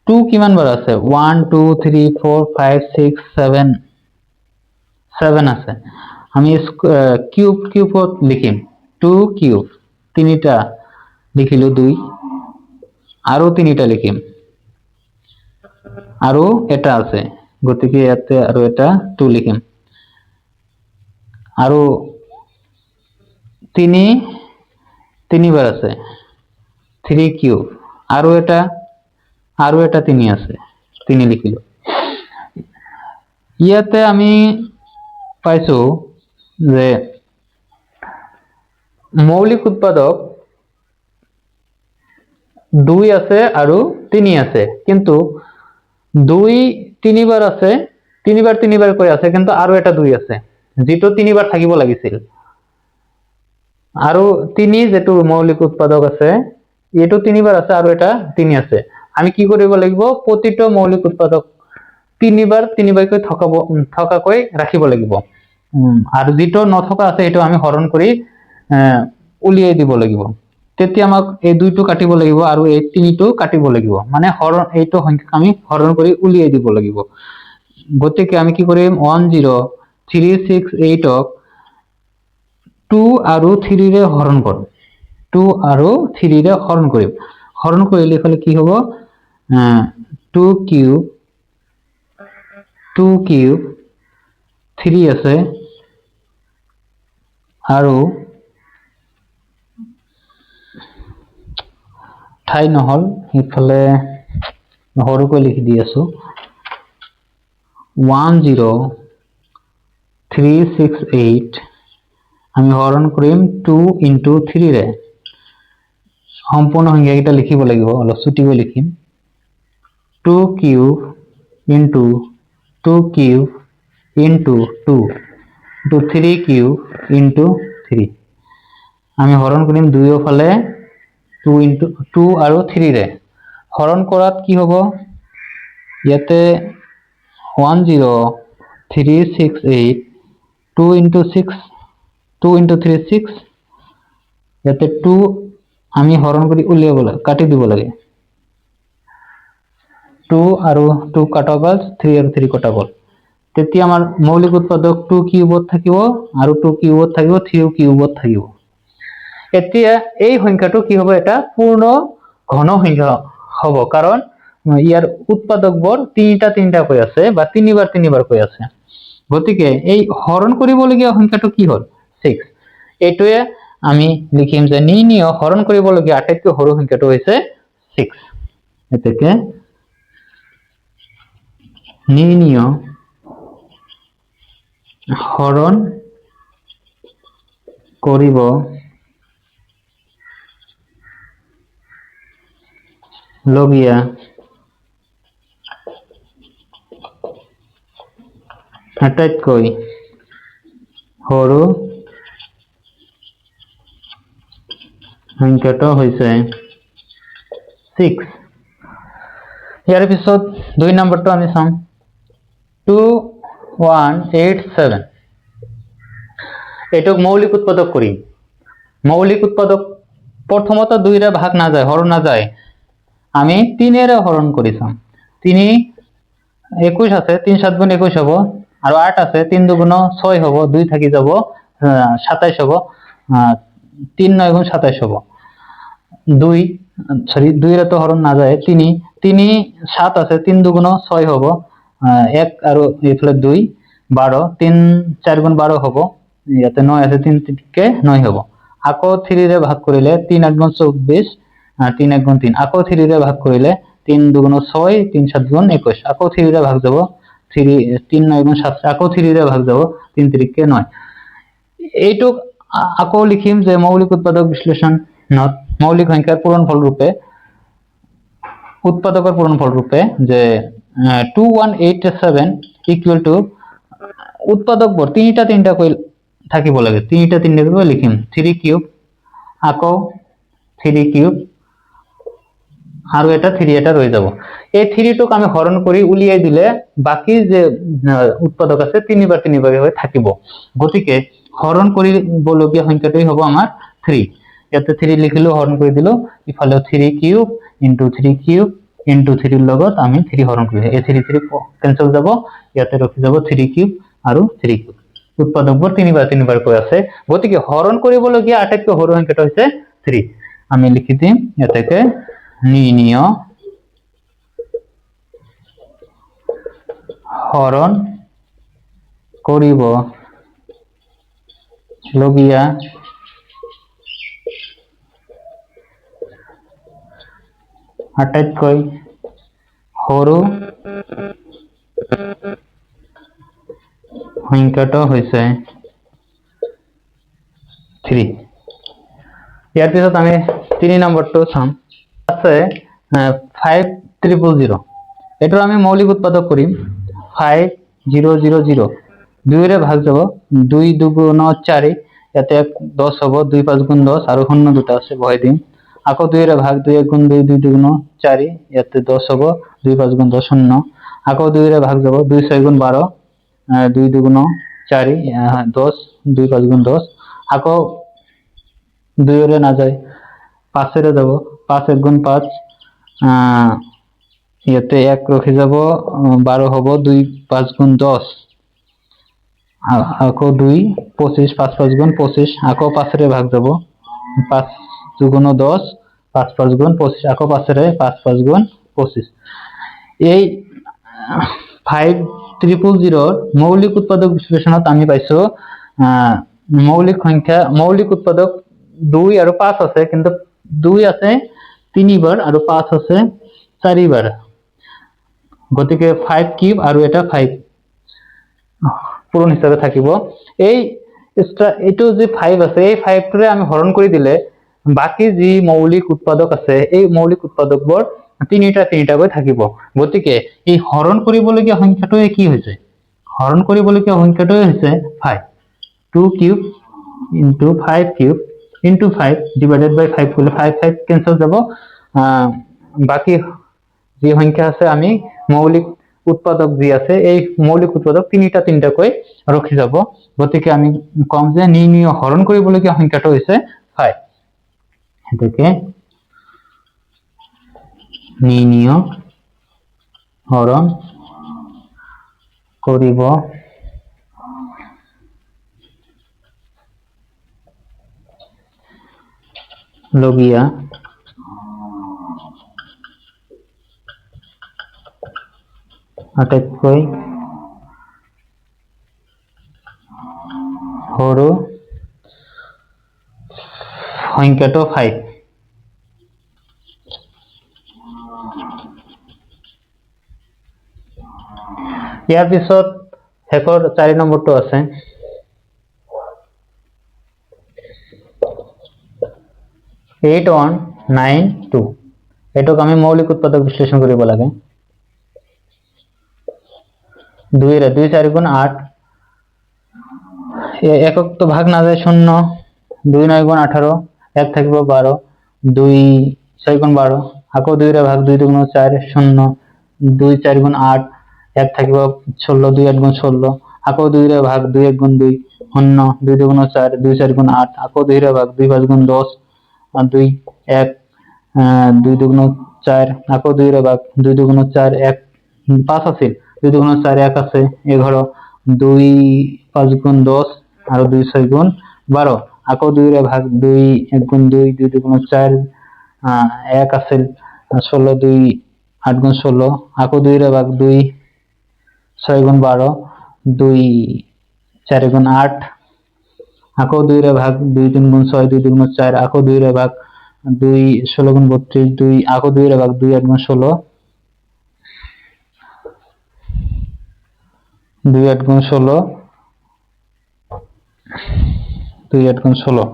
2 কিমান বাৰ আছে 1 2 3 4 5 6 7 7 আছে আমি কিউবত লিখিম 2 কিউব তিনিটা লিখিলো 2 আৰু তিনিটা লিখিম আৰু এটা আছে গতিকে ইয়াতে আৰু এটা 2 লিখিম আৰু 3 বাৰ আছে 3 কিউব আৰু এটা 3 আছে 3 লিখিলো ইয়াতে আমি পাইছো যে মৌলিক উৎপাদক 2 আছে আৰু 3 আছে, কিন্তু 2 তিনিবাৰ আছে, তিনিবাৰ কৈ আছে, কিন্তু আৰু এটা 2 আছে যেটো তিনিবাৰ থাকিব লাগিছিল। আৰু 3 যেটো মৌলিক উৎপাদক আছে এইটো তিনিবাৰ আছে আৰু এটা 3 আছে। আমি কি কৰিব লাগিব, প্ৰতিটো মৌলিক উৎপাদক তিনিবাৰকৈ থকাকৈ ৰাখিব লাগিব। আৰু যেটো নথকা আছে এইটো আমি হৰণ কৰি উলিয়াই দিব লাগিব। তেতিয়া আমাক এই 2টো কাটিব লাগিব আৰু এই 3টো কাটিব লাগিব, মানে হৰণ এইটো সংখ্যা আমি হৰণ কৰি উলিয়াই দিব লাগিব। গতিকে আমি কি কৰিম, 10368 ক 2 আৰু 3 ৰে হৰণ কৰিম। 2 আৰু 3 ৰে হৰণ কৰিম। হৰণ কৰিলে ইফালে কি হ'ব, 2 কিউব 3 আছে আৰু ঠাই নহল, ইফালে সৰুকৈ লিখি দি আছো, 10368 আমি হৰণ কৰিম 2 into 3 ৰে। সম্পূৰ্ণ সংখ্যাকেইটা লিখিব লাগিব, অলপ ছুটিকৈ লিখিম। 2 cube into 2 cube into 2 into 3 cube into 3 আমি হৰণ কৰিম 2 ফালে 2 আৰু 3 ৰে। হৰণ কৰাত কি হ'ব, ইয়াতে 10368 2 into 6 2 into 3 6, ইয়াতে 2 আমি হৰণ কৰি উলিয়াব লাগে, কাটি দিব লাগে। 2 আৰু 2 কাটা গ'ল, 3 আৰু 3 কটা গ'ল। তেতিয়া আমাৰ মৌলিক উৎপাদক 2 কিউবত থাকিব আৰু 2 কিউবত থাকিব, 3 কিউবত থাকিব। এতিয়া এই সংখ্যাটো কি হ'ব, এটা পূৰ্ণ ঘন সংখ্যা হ'ব, কাৰণ ইয়াৰ উৎপাদকবোৰ তিনিটা কৈ আছে বা তিনিবাৰ কৈ আছে। গতিকে এই হৰণ কৰিবলগীয়া সংখ্যাটো কি হ'ল, 6। এইটোৱে আমি লিখিম যে নিৰ্ণয় হৰণ কৰিবলগীয়া আটাইতকৈ সৰু সংখ্যাটো হৈছে 6। এতেকে নিৰ্ণয় হৰণ কৰিব লগীয়া আটাইতকৈ সৰু সংখ্যাটো হৈছে 6। ইয়াৰ পিছত 2 নম্বৰটো আমি চাম, 2187 এটোক মৌলিক উৎপাদক কৰিম। মৌলিক উৎপাদক প্ৰথমত 2 ৰে ভাগ নাযায়, হৰণ নাযায়, আমি 3 ৰে হৰণ কৰি চাম। 3 21 আছে, 3 7 গুণ 21 হ'ব, আৰু 8 আছে, 3 2 6 হ'ব, 2 থাকি যাব 27 হ'ব, 3 9 গুণ 27 হ'ব। 2 ৰে তো হৰণ নাযায়, 3 7 আছে, 3 2 6 হ'ব, 1 আৰু এইফালে 2 12, 3 4 গুণ 12 হ'ব, ইয়াতে 9 আছে, 3 কে 9 হ'ব। আকৌ 3 ৰে ভাগ কৰিলে 3 8 গুণ 24, 3 1 গুণ 3, আকৌ 3 ৰে ভাগ কৰিলে 3 2 6, 3 7 গুণ 21, আকৌ 3 ৰে ভাগ যাব 3 9 গুণ 7, আকৌ 3 ৰে ভাগ যাব 3 3 কে 9। এইটোক আকৌ লিখিম যে মৌলিক উৎপাদক বিশ্লেষণত মৌলিক সংখ্যাৰ পূৰণফল ৰূপে উৎপাদকৰ পূৰণফল ৰূপে যে 2187 ইকুৱেল টু উৎপাদকবোৰ তিনিটা কৈ থাকিব লাগে, তিনিটা কৈ লিখিম। 3 কিউব, আকৌ 3 কিউব, আৰু এটা 3 এটা ৰৈ যাব। এই 3টোক আমি হৰণ কৰি উলিয়াই দিলে বাকি যে উৎপাদক আছে তিনিবাৰ হৈ থাকিব। গতিকে হৰণ কৰিবলগীয়া সংখ্যাটোই হ'ব আমাৰ 3। ইয়াতে 3 লিখিলো, হৰণ কৰি দিলো, ইফালে 3 কিউব ইনটু 3 কিউব ইনটু 3 লগত আমি 3 হৰণ কৰিলে এই 3 কেনসেল যাব, ইয়াতে ৰখি যাব 3 কিউব আৰু 3 কিউব। উৎপাদকবোৰ তিনিবাৰ কৈ আছে, গতিকে হৰণ কৰিবলগীয়া আটাইতকৈ সৰু সংখ্যাটো হৈছে 3। আমি লিখি দিম ইয়াতে নিৰ্ণয় হৰণ কৰিব লগীয়া আটাইতকৈ সৰু সংখ্যাটো হৈছে 3। ইয়াৰ পিছত আমি 3 নম্বৰটো চাম। আছে 5000, এটার আমি মৌলিক উৎপাদক করি 5000, 2 রে ভাগ যাব 2 2 4, এতে 10 হব, 2 5 গুণ 10, আর শূন্য দুটো আছে ভয় দিন। আকো 2 রে ভাগ 2 1 গুণ 2, 2 2 4, এতে 10 হব, 2 5 গুণ 10 শূন্য। আকো 2 রে ভাগ যাব 2 6 গুণ 12, 2 2 4, 10, 2 5 গুণ 10। আকো 2 রে না যায় 5 রে যাব, 5 1 গুণ 5, এতে 1 রেখে যাব, 12 হব, 2 5 গুণ 10, আকো 2 25, 5 5 গুণ 25। আকো 5 রে ভাগ যাব, 5 2 গুণ 10, 5 5 গুণ 25। আকো 5 রে 5 5 গুণ 25। এই 5000 মৌলিক উৎপাদক বিশ্লেষণত আমি পাইছো মৌলিক সংখ্যা, মৌলিক উৎপাদক 2 আর 5 আছে, কিন্তু 2 আছে 3 বার আর 5 আছে 4 বার, গতিকে 5 কিউব আর এটা 5 পূরণ হিসাবে থাকিব। এই এইটো যে 5 আছে, এই 5 টোৰে আমি হৰণ কৰি দিলে বাকি যি মৌলিক উৎপাদক আছে এই মৌলিক উৎপাদকবোৰ তিনিটা তিনিটাকৈ থাকিব। গতিকে এই হৰণ কৰিবলগীয়া সংখ্যাটোৱে কি হৈছে, হৰণ কৰিবলগীয়া সংখ্যাটোৱে হৈছে 5। 2 cube into 5 cube into 5 divided by 5 করলে 5 5 ক্যান্সেল যাব, বাকি যে সংখ্যা আছে আমি মৌলিক উৎপাদক যি আছে এই মৌলিক উৎপাদক তিনিটা তিনিটাকৈ ৰখি যাব। গতিকে আমি কম যে নিৰ্ণয় হৰণ কৰিবলগীয়া সংখ্যাটো হৈছে 5। এটাকে নিৰ্ণয় হৰণ কৰিব লগীয়া আটাইতকৈ সৰু সংখ্যাটো 5। ইয়াৰ পিছত শেষৰ 4 নম্বৰটো আছে 8192, এটোক আমি মৌলিক উৎপাদক বিশ্লেষণ কৰিব লাগে। 2 रे 2 4 গুণ 8, একক তো ভাগ না যায় 0, 2 9 গুণ 18, 1 থাকিব 12, 2 6 গুণ 12, আকো 2 রে ভাগ 2 2 গুণ 4 0, 2 4 গুণ 8, 1 থাকিব 16, 2 8 গুণ 16, আকো 2 রে ভাগ 2 1 গুণ 2 0, 2 2 গুণ 4, 2 4 গুণ 8, আকো 2 রে ভাগ 2 5 গুণ 10, 2 1, 2 2 গুণ 4, আকো 2 রে ভাগ 2 2 গুণ 4, 1 5 আছে, 2 2 গুণ 4 1 আছে 11, 2 5 গুণ 10 আর 2 6 গুণ 12, আকো 2 রে ভাগ 2 1 গুণ 2, 2 2 গুণ 4, 1 আছে 16, 2 8 গুণ 16, আকো 2 রে ভাগ 2 6 গুণ 12, 2 4 গুণ 8, আকো 2 রে ভাগ 2 3 গুণ 6, 2 2 গুণ 4, আকো 2 রে ভাগ 2 16 গুণ 32, 2 আকো 2 রে ভাগ 2 8 গুণ 16, 2 8 গুণ 16, 2 8 গুণ 16,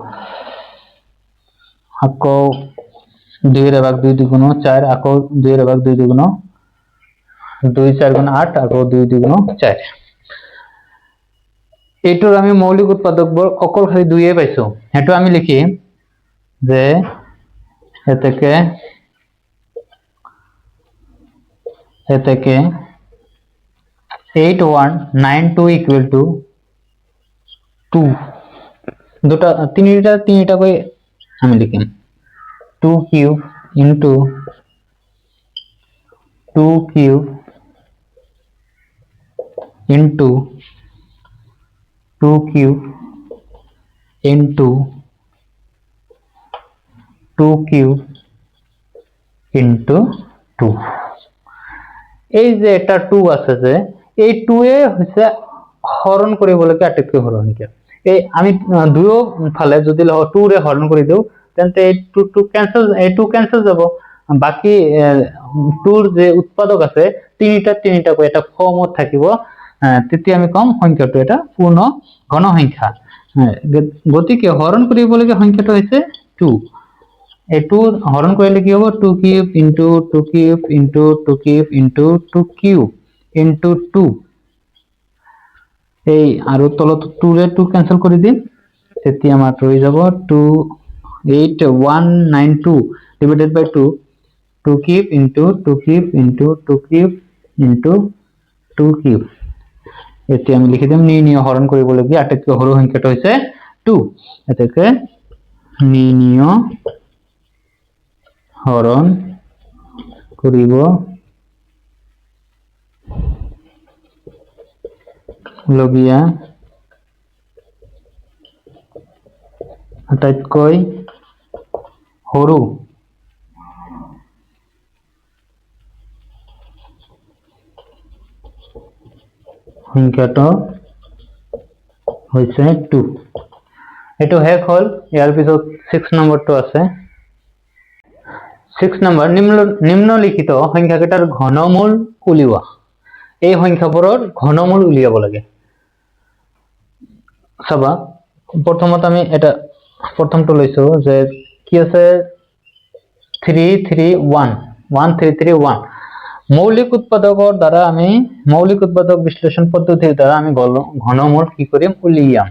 আকো 2 রে ভাগ 2 2 গুণ 4, আকো 2 রে ভাগ 2 2 গুণ 2 4 গুণ 8, আকো 2 2 গুণ 4। এইটোৰ আমি মৌলিক উৎপাদকবোৰ অকল খালি 2 এ পাইছো, হেতু আমি লিখিম যে এতেকে 8192 ইকুয়াল টু 2, দুটা তিনিটা কই আমি লিখিম 2 cube into 2 cube into 2 cube into 2 cube into 2। এই যে এটা 2 আছে যে এই 2 এ হইছে হরণ কৰিবলগীয়া আটাইতকৈ সৰু সংখ্যা। এই আমি দুয়ো ফালে যদি 2 ৰে হৰণ কৰি দিও তেন্তে এই 2 ক্যান্সেল যাব, বাকি 2 ৰ যে উৎপাদক আছে তিনিটা কৈ এটা ফৰ্মত থাকিব, তেতিয়া আমি কম সংখ্যাটো এটা পূৰ্ণ ঘন সংখ্যা। গতিকে হৰণ কৰিবলগীয়া সংখ্যাটো হৈছে 2। এইটো হৰণ কৰিলে কি হ'ব 2 cube into 2 cube into 2 cube into 2 cube into 2 এই আৰু তলত 2 ৰে 2 কেনসেল কৰি দিম তেতিয়া আমাৰ ৰৈ যাব 28192 ডিভাইডেড বাই 2 2 cube into 2 cube into 2 cube into 2 cube এতিয়া আমি লিখি দিম নিৰ্ণয় হৰণ কৰিবলগীয়া আটাইতকৈ সৰু সংখ্যাটো হৈছে 2 এতেকে নিৰ্ণয় হৰণ কৰিব লগীয়া আটাইতকৈ সৰু সংখ্যাটো হৈছে 2 এটো শেষ হল ইয়াৰ পিছত 6 নম্বৰটো আছে 6 নম্বৰ নিম্নলিখিত সংখ্যাকেইটাৰ ঘনমূল উলিওৱা এই সংখ্যাবোৰৰ ঘনমূল উলিয়াব লাগে চাবা প্ৰথমত আমি এটা প্ৰথমটো লৈছো যে কি আছে 1331 মৌলিক উৎপাদকৰ দ্বাৰা আমি মৌলিক উৎপাদক বিশ্লেষণ পদ্ধতিৰ দ্বাৰা আমি ঘনমূল কি কৰিম উলিয়াম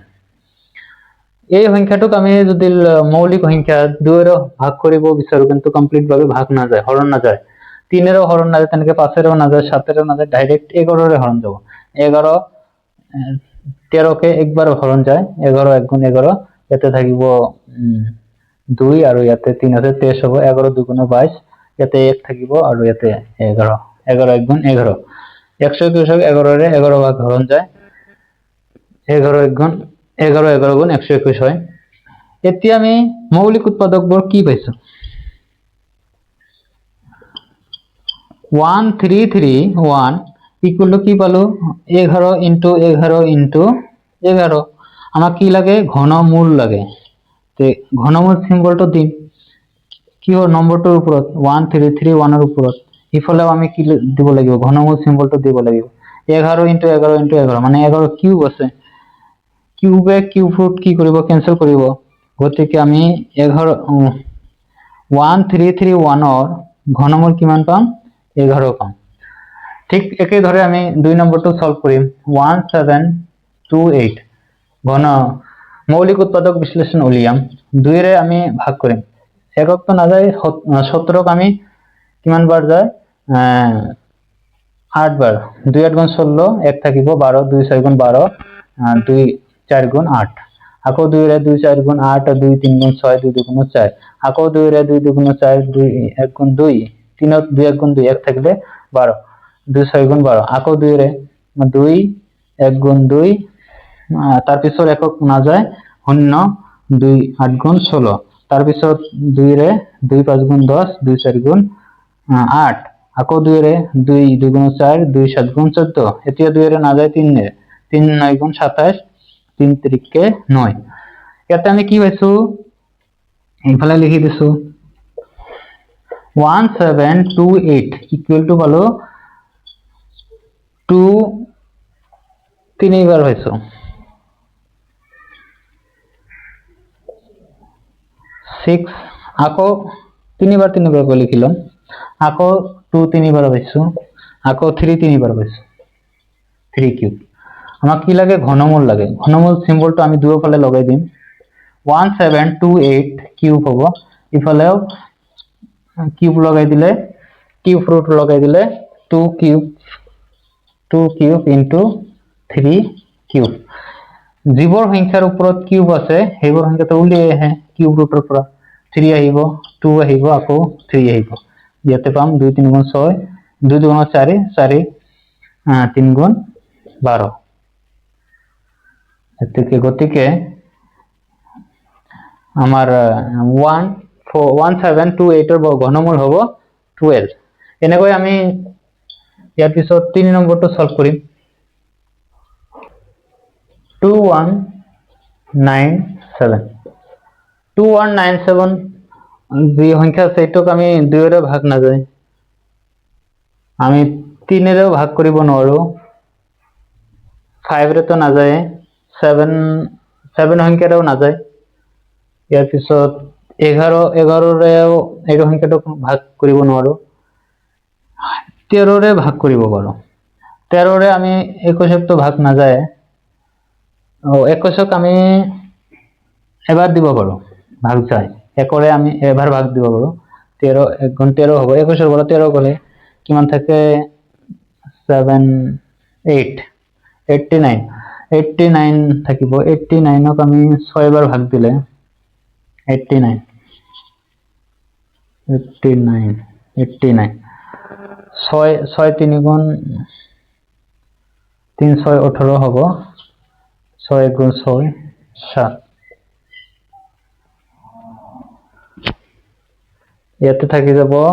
এই সংখ্যাটোক আমি যদি মৌলিক সংখ্যা 2 এৰ ভাগ কৰিব বিচাৰো কিন্তু কমপ্লিট ভাবে ভাগ না যায় হৰণ না যায় 3 এৰ হৰণ না যায় তেনেকে 5 এৰ না যায় 7 এর না যায় ডাইরেক্ট 11 এর হরণ যাব 11 13 কে একবার হরণ যায় 11 1 গুণ 11 এতে থাকিব 2 আৰু ইয়াতে 3 আছে 23 হ'ব 11 2 গুণ 22 ইয়াতে 1 থাকিব আৰু ইয়াতে 11 11 1 গুণ 11 121 11 ৰে 11 ভাগ হৰণ যায় 11 1 গুণ 11 11 গুণ 121 হয় এতিয়া আমি মৌলিক উৎপাদকবোৰ কি পাইছো 1331 ইকুয়াল টু কি পালো 11 ইনটু 11 ইনটু 11 আমাক কি লাগে ঘনমূল লাগে তে ঘনমূল সিম্বলটো দিম কি হয় নম্বৰটোৰ ওপৰত 1331 এৰ ওপৰত ইফালে আমি কি দিব লাগিব ঘনমূল সিম্বলটো দিব লাগিব 11 ইনটু 11 ইনটু 11 মানে 11 কিউব আছে কিউবে কিউব রুট কি কৰিব ক্যান্সেল কৰিব গতিকে আমি 11 1331 এর ঘনমূল কিমান পাম 11 পাম ঠিক একে ধরে আমি 2 নম্বরটো সলভ কৰিম 1728 ঘন মৌলিক উৎপাদক বিশ্লেষণ উলিয়াম 2 ৰে আমি ভাগ কৰিম একক তো না যায় 17 আমি কিমান বার যায় 8 বার 2 8 গুণ 16 1 থাকিব 12 2 4 গুণ 12 2 4 গুণ 8 আকৌ 2 रे 2 4 गुण 8 2 3 गुण 6 2 2 गुण 4 আকৌ 2 रे 2 2 गुण 4 2 1 गुण 2 3 2 1 गुण 2 1 থাকলে 12 2 6 गुण 12 আকৌ 2 रे 2 1 गुण 2 তার পিছৰ একক না যায় 0 2 8 গুণ 16 তার পিছত 2 रे 2 5 गुण 10 2 4 गुण 8 আকৌ 2 रे 2 2 गुण 4 2 7 गुण 14 এতিয়া 2 रे না যায় 3 रे 3 9 गुण 27 3 3 9 ইয়াতে আমি কি পাইছো এইফালে লিখি দিছো 1728 ইকুয়াল টু পালো 2 তিনবার হইছো 6 আকৌ তিনবার করে লিখিলাম আকৌ 2 তিনবার হইছো আকৌ 3 তিনবার হইছো 3 কিউব আমাক কি লাগে ঘনমূল লাগে ঘনমূল সিম্বলটো আমি দুয়োফালে লগাই দিম 1728 কিউব হবো ইফালেও কিউব লগাই দিলে কিউব রুট লগাই দিলে 2 কিউব ইনটু 3 কিউব যিবোৰ সংখ্যাৰ ওপৰত কিউব আছে সেইবোৰ সংখ্যাটো উলিয়াই আহে কিউব ৰুটৰ পৰা 3 আহিব 2 আহিব আকৌ 3 আহিব ইয়াতে পাম 2 3 গুণ 6 2 2 গুণ 4 4 3 গুণ 12 এতে গতিকে আমার 1728 এর ঘনমূল হবো 12 এনেকৈ আমি ইয়াৰ পিছত 3 নম্বৰটো সলভ কৰিম 2197 যি সংখ্যা আছে এটোক আমি 2 এৰে ভাগ না যায় আমি 3 এৰেও ভাগ কৰিব নোৱাৰো 5 ৰে তো না যায় 7 সংখ্যাৰেও না যায় ইয়াৰ পিছত 11ৰেও এইটো সংখ্যাটো ভাগ কৰিব নোৱাৰো 13ৰে ভাগ কৰিব পাৰো 13ৰে আমি 21টো ভাগ নাযায় 21ক আমি এবাৰ দিব পাৰো ভাগ যায় 1ৰে আমি এবাৰ ভাগ দিব পাৰো 13 1 গুণ 13 হ'ব 21ৰ পৰা 13 গ'লে কিমান থাকে 7 8 89 থাকিব 89ক আমি 6 বাৰ ভাগ দিলে 89 6 3 গুণ 3 6 18 হ'ব 6 গুণ 6 7 ইয়াতে থাকি যাব 1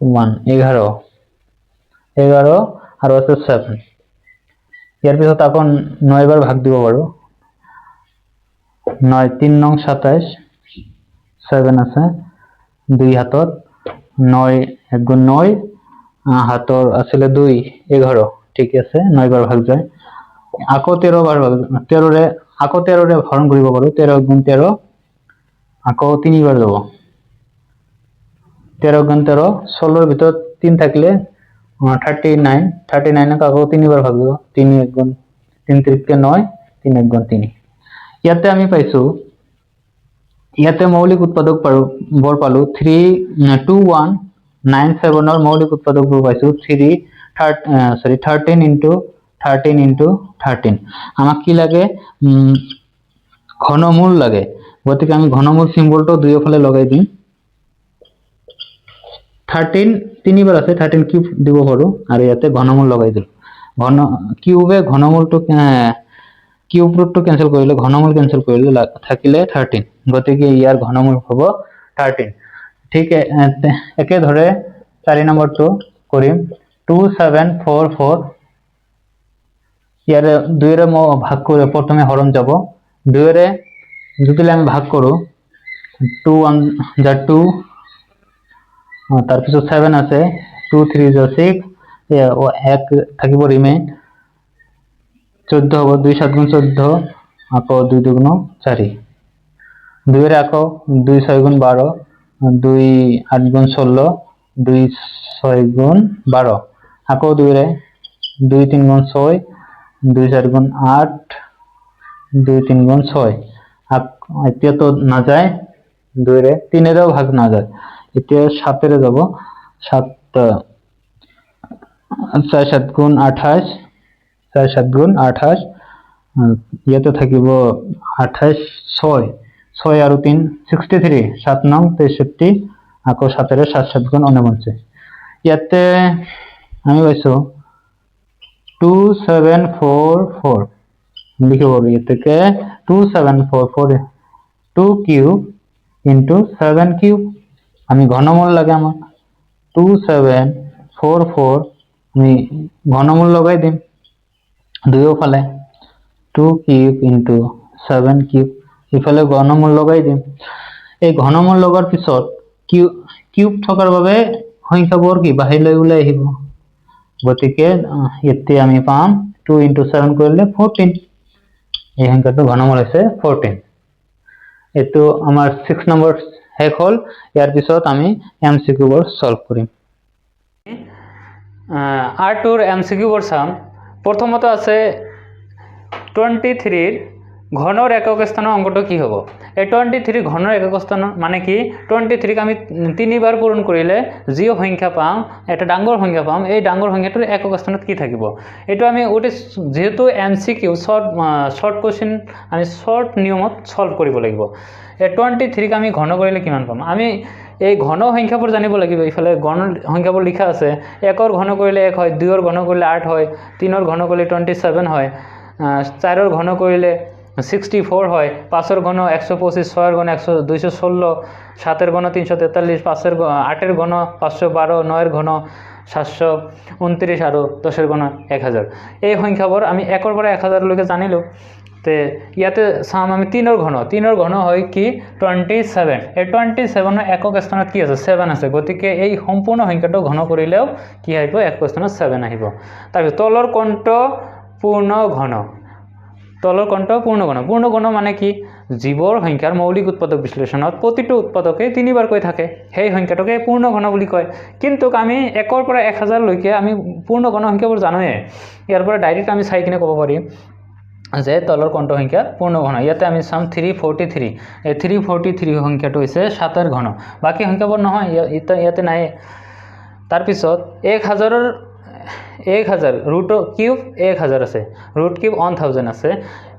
1 11 আৰু আছে 7 ইয়াৰ পিছত আকৌ 9 বাৰ ভাগ দিব পাৰো 9 3 9 27 7 আছে 2 হাতত 9 1 গুণ 9 হাতৰ আছিলে 2 11 ঠিক আছে 9 বাৰ ভাগ যায় আকৌ 13 বাৰ ভাগ 13ৰে আকৌ 13ৰে হৰণ কৰিব পাৰো 13 গুণ 13 আকৌ 3 বাৰ যাব 13 গুণ 13 16ৰ ভিতৰত 3 থাকিলে 39ক আকৌ 3 বাৰ ভাগ দিব 3 1 গুণ 3 3 9 3 1 গুণ 3 ইয়াতে আমি পাইছো ইয়াতে মৌলিক উৎপাদক বৰ পালো 2197ৰ মৌলিক উৎপাদকবোৰ পাইছো 13 into 13 আমাক কি লাগে ঘনমূল লাগে গতিকে আমি ঘনমূল সিম্বলটো দুয়োফালে লগাই দিম 13 তিনিবাৰ আছে 13 কিউব দিব পাৰো আৰু ইয়াতে ঘনমূল লগাই দিম কিউবে ঘনমূলটো কিউব ৰুটটো কেনসেল কৰিলে ঘনমূল কেনসেল কৰিলে থাকিলে 13 গতিকে ইয়াৰ ঘনমূল হ'ব 13 ঠিক একে ধৰে 4 নম্বৰটো কৰিম 2744 ইয়াৰে 2ৰে ভাগ কৰি প্ৰথমে হৰণ যাব 2ৰে যদি আমি ভাগ কৰো 2 1 যা 2 তাৰপিছত 7 আছে 2 3 যা 6 এক থাকিব ৰিমেইন 14 হ'ব 2 7 গুণ 14 আকৌ 2 2 গুণ 4 2ৰে আকৌ 2 6 গুণ 12 2 8 গুণ 16 2 6 গুণ 12 আকৌ 2ৰে 2 3 গুণ 6 2 4 গুণ 8 2 3 গুণ 6 এতিয়া তো নাযায় 2ৰে 3ৰেও ভাগ নাযায় এতিয়া 7ৰে যাব 7 4 7 গুণ 28 4 7 গুণ 28 ইয়াতে থাকিব 28 6 আৰু 3 63 7 9 63 আকৌ 7ৰে 7 7 গুণ 49 ইয়াতে আমি পাইছো 2744 লিখিব পাৰো ইয়াতে 2744 2 কিউব into 7 কিউব আমি ঘনমূল লাগে আমাক 2744 আমি ঘনমূল লগাই দিম দুয়োফালে 2 কিউব into 7 কিউব ইফালে ঘনমূল লগাই দিম এই ঘনমূল লগাৰ পিছত কিউব থকাৰ বাবে সংখ্যাবোৰ কি বাহিৰলৈ ওলাই আহিব গতিকে এতিয়া আমি পাম 2 into 7 কৰিলে 14 এই সংখ্যাটো ঘনমূল হৈছে 14 এটো আমাৰ 6 নম্বৰ শেষ হল ইয়াৰ পিছত আমি এমসিকিউ বোৰ সলভ কৰিম R2 ৰ এমসিকিউ বোৰ চাম প্ৰথমতে আছে 23 ৰ ঘনৰ একক স্থানৰ অংকটো কি হ'ব এই 23 ঘনৰ একক স্থান মানে কি 23 ক আমি 3 বাৰ পূৰণ কৰিলে যি সংখ্যা পাম এটা ডাঙৰ সংখ্যা পাম এই ডাঙৰ সংখ্যাটোৰ একক স্থানত কি থাকিব এটো আমি ওটি যেহেতু এমসিকিউ শৰ্ট কোশ্চেন আমি শৰ্ট নিয়মত সলভ কৰিব লাগিব এই 23 ক আমি ঘন কৰিলে কিমান পাম আমি এই ঘন সংখ্যাবোৰ জানিব লাগিব ইফালে ঘন সংখ্যাবোৰ লিখা আছে 1 ৰ ঘন কৰিলে 1 হয় 2 ৰ ঘন কৰিলে 8 হয় 3 ৰ ঘন কৰিলে 27 হয় 4 ৰ ঘন কৰিলে 64 হয় 5 ৰ ঘন 125 6 ৰ ঘন 216 7 ৰ ঘন 343 5 ৰ 8 ৰ ঘন 512 9 ৰ ঘন 729 আৰু 10 ৰ ঘন 1000 এই সংখ্যাবোৰ আমি 1 ৰ পৰা 1000 লৈকে জানিলো তে ইয়াতে সাম আমি 3 ৰ ঘন হয় কি 27 এই 27 ৰ একক স্থানত কি আছে 7 আছে গতিকে এই সম্পূৰ্ণ সংখ্যাটো ঘন কৰিলেও কি আহিব একক স্থানত 7 আহিব তাৰপিছত তলৰ কোণটো পূৰ্ণ ঘন পূৰ্ণ ঘন মানে কি জীৱৰ সংখ্যাৰ মৌলিক উৎপাদক বিশ্লেষণত প্ৰতিটো উৎপাদকে 3 বাৰকৈ থাকে সেই সংখ্যাটোকে পূৰ্ণ ঘন বুলি কয় কিন্তু আমি 1 পৰা 1000 লৈকে আমি পূৰ্ণ ঘন সংখ্যাবোৰ জানোৱে ইয়াৰ পৰা ডাইৰেক্ট আমি চাই কিনে ক'ব পাৰিম যে তলৰ কোনটো সংখ্যা পূৰ্ণ ঘন ইয়াতে আমি চাম 343 এই 343 সংখ্যাটো হৈছে 7 ঘন বাকি সংখ্যাবোৰ নহয় ইয়াতে নাই তাৰ পিছত 1000 ৰুট কিউব 1000 আছে ৰুট কিউব 1000 আছে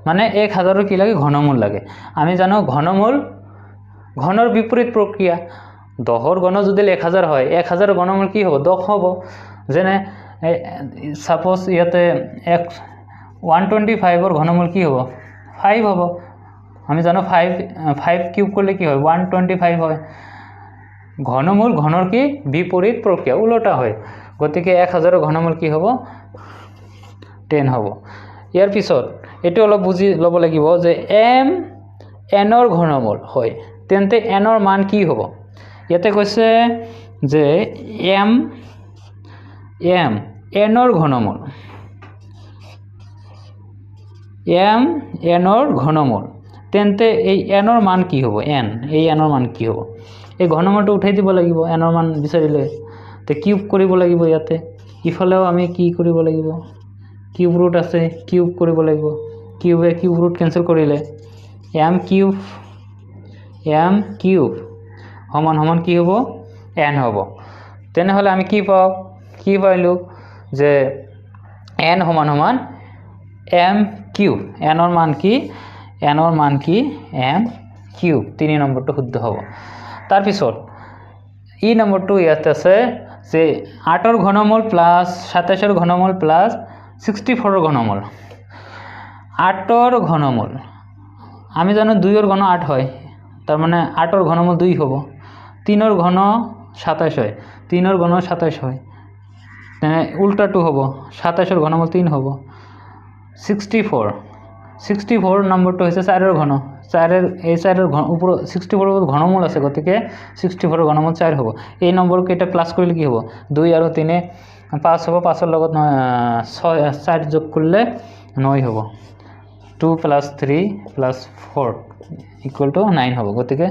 মানে 1000 কি লাগে ঘনমূল লাগে আমি জানো ঘনমূল ঘনৰ বিপৰীত প্ৰক্ৰিয়া 10ৰ ঘন যদি 1000 হয় 1000 ঘনমূল কি হ'ব 10 হ'ব যেনে সাপোজ ইয়াতে 125 ৰ ঘনমূল কি হ'ব 5 হ'ব আমি জানো 5 কিউব করলে কি হয় 125 হয় ঘনমূল ঘনৰ কি বিপৰীত প্ৰক্ৰিয়া উল্টা হয় গতিকে 1000 ৰ ঘনমূল কি হ'ব 10 হ'ব ইয়াৰ পিছত এটো অলপ বুজি লব লাগিব যে n ৰ ঘনমূল হয় তেন্তে n ৰ মান কি হ'ব ইয়াতে কৈছে যে m n ৰ ঘনমূল n ৰ ঘনমূল তেন্তে এই n ৰ মান কি হ'ব n ৰ মান কি হ'ব এই ঘনমূলটো উঠাই দিব লাগিব n ৰ মান বিচাৰিলে তে কিউব কৰিব লাগিব ইয়াতে ইফালেও আমি কি কৰিব লাগিব কিউব ৰুট আছে কিউব কৰিব লাগিব কিউবে কিউব ৰুট ক্যান্সেল কৰিলে m কিউব সমান সমান কি হ'ব n হ'ব তেনেহলে আমি কি পাইলো যে n সমান সমান m কিউব n ৰ মান কি m কিউব 3 নম্বৰটো শুদ্ধ হ'ব তাৰ পিছত ই নম্বৰটো ইয়াতে আছে যে 8 ৰ ঘনমূল প্লাস 27 ৰ ঘনমূল প্লাস 64 ৰ ঘনমূল 8 ৰ ঘনমূল আমি জানো 2 ৰ ঘন 8 হয় তাৰ মানে 8 ৰ ঘনমূল 2 হ'ব 3 ৰ ঘন 27 হয় 3 ৰ ঘন 27 হয় তেনে উল্টাটো হ'ব 27 ৰ ঘনমূল 3 হ'ব 64 নম্বৰটো হৈছে 4 ৰ ঘন 4 ৰ এই 4 ৰ ঘন উপৰ 64 ৰ ঘনমূল আছে গতিকে 64 ৰ ঘনমূল 4 হ'ব এই নম্বৰ কেইটা প্লাস কৰিলে কি হ'ব 2 আৰু 3 5 হ'ব 5 ৰ লগত 4 যোগ কৰিলে 9 হ'ব 2 + 3 + 4 = 9 হ'ব গতিকে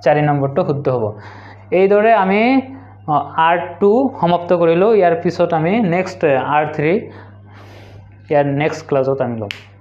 4 নম্বৰটো শুদ্ধ হ'ব এইদৰে আমি R2 সমাপ্ত কৰিলো ইয়াৰ পিছত আমি নেক্সট R3 ইয়াৰ নেক্সট ক্লাছত আমি লম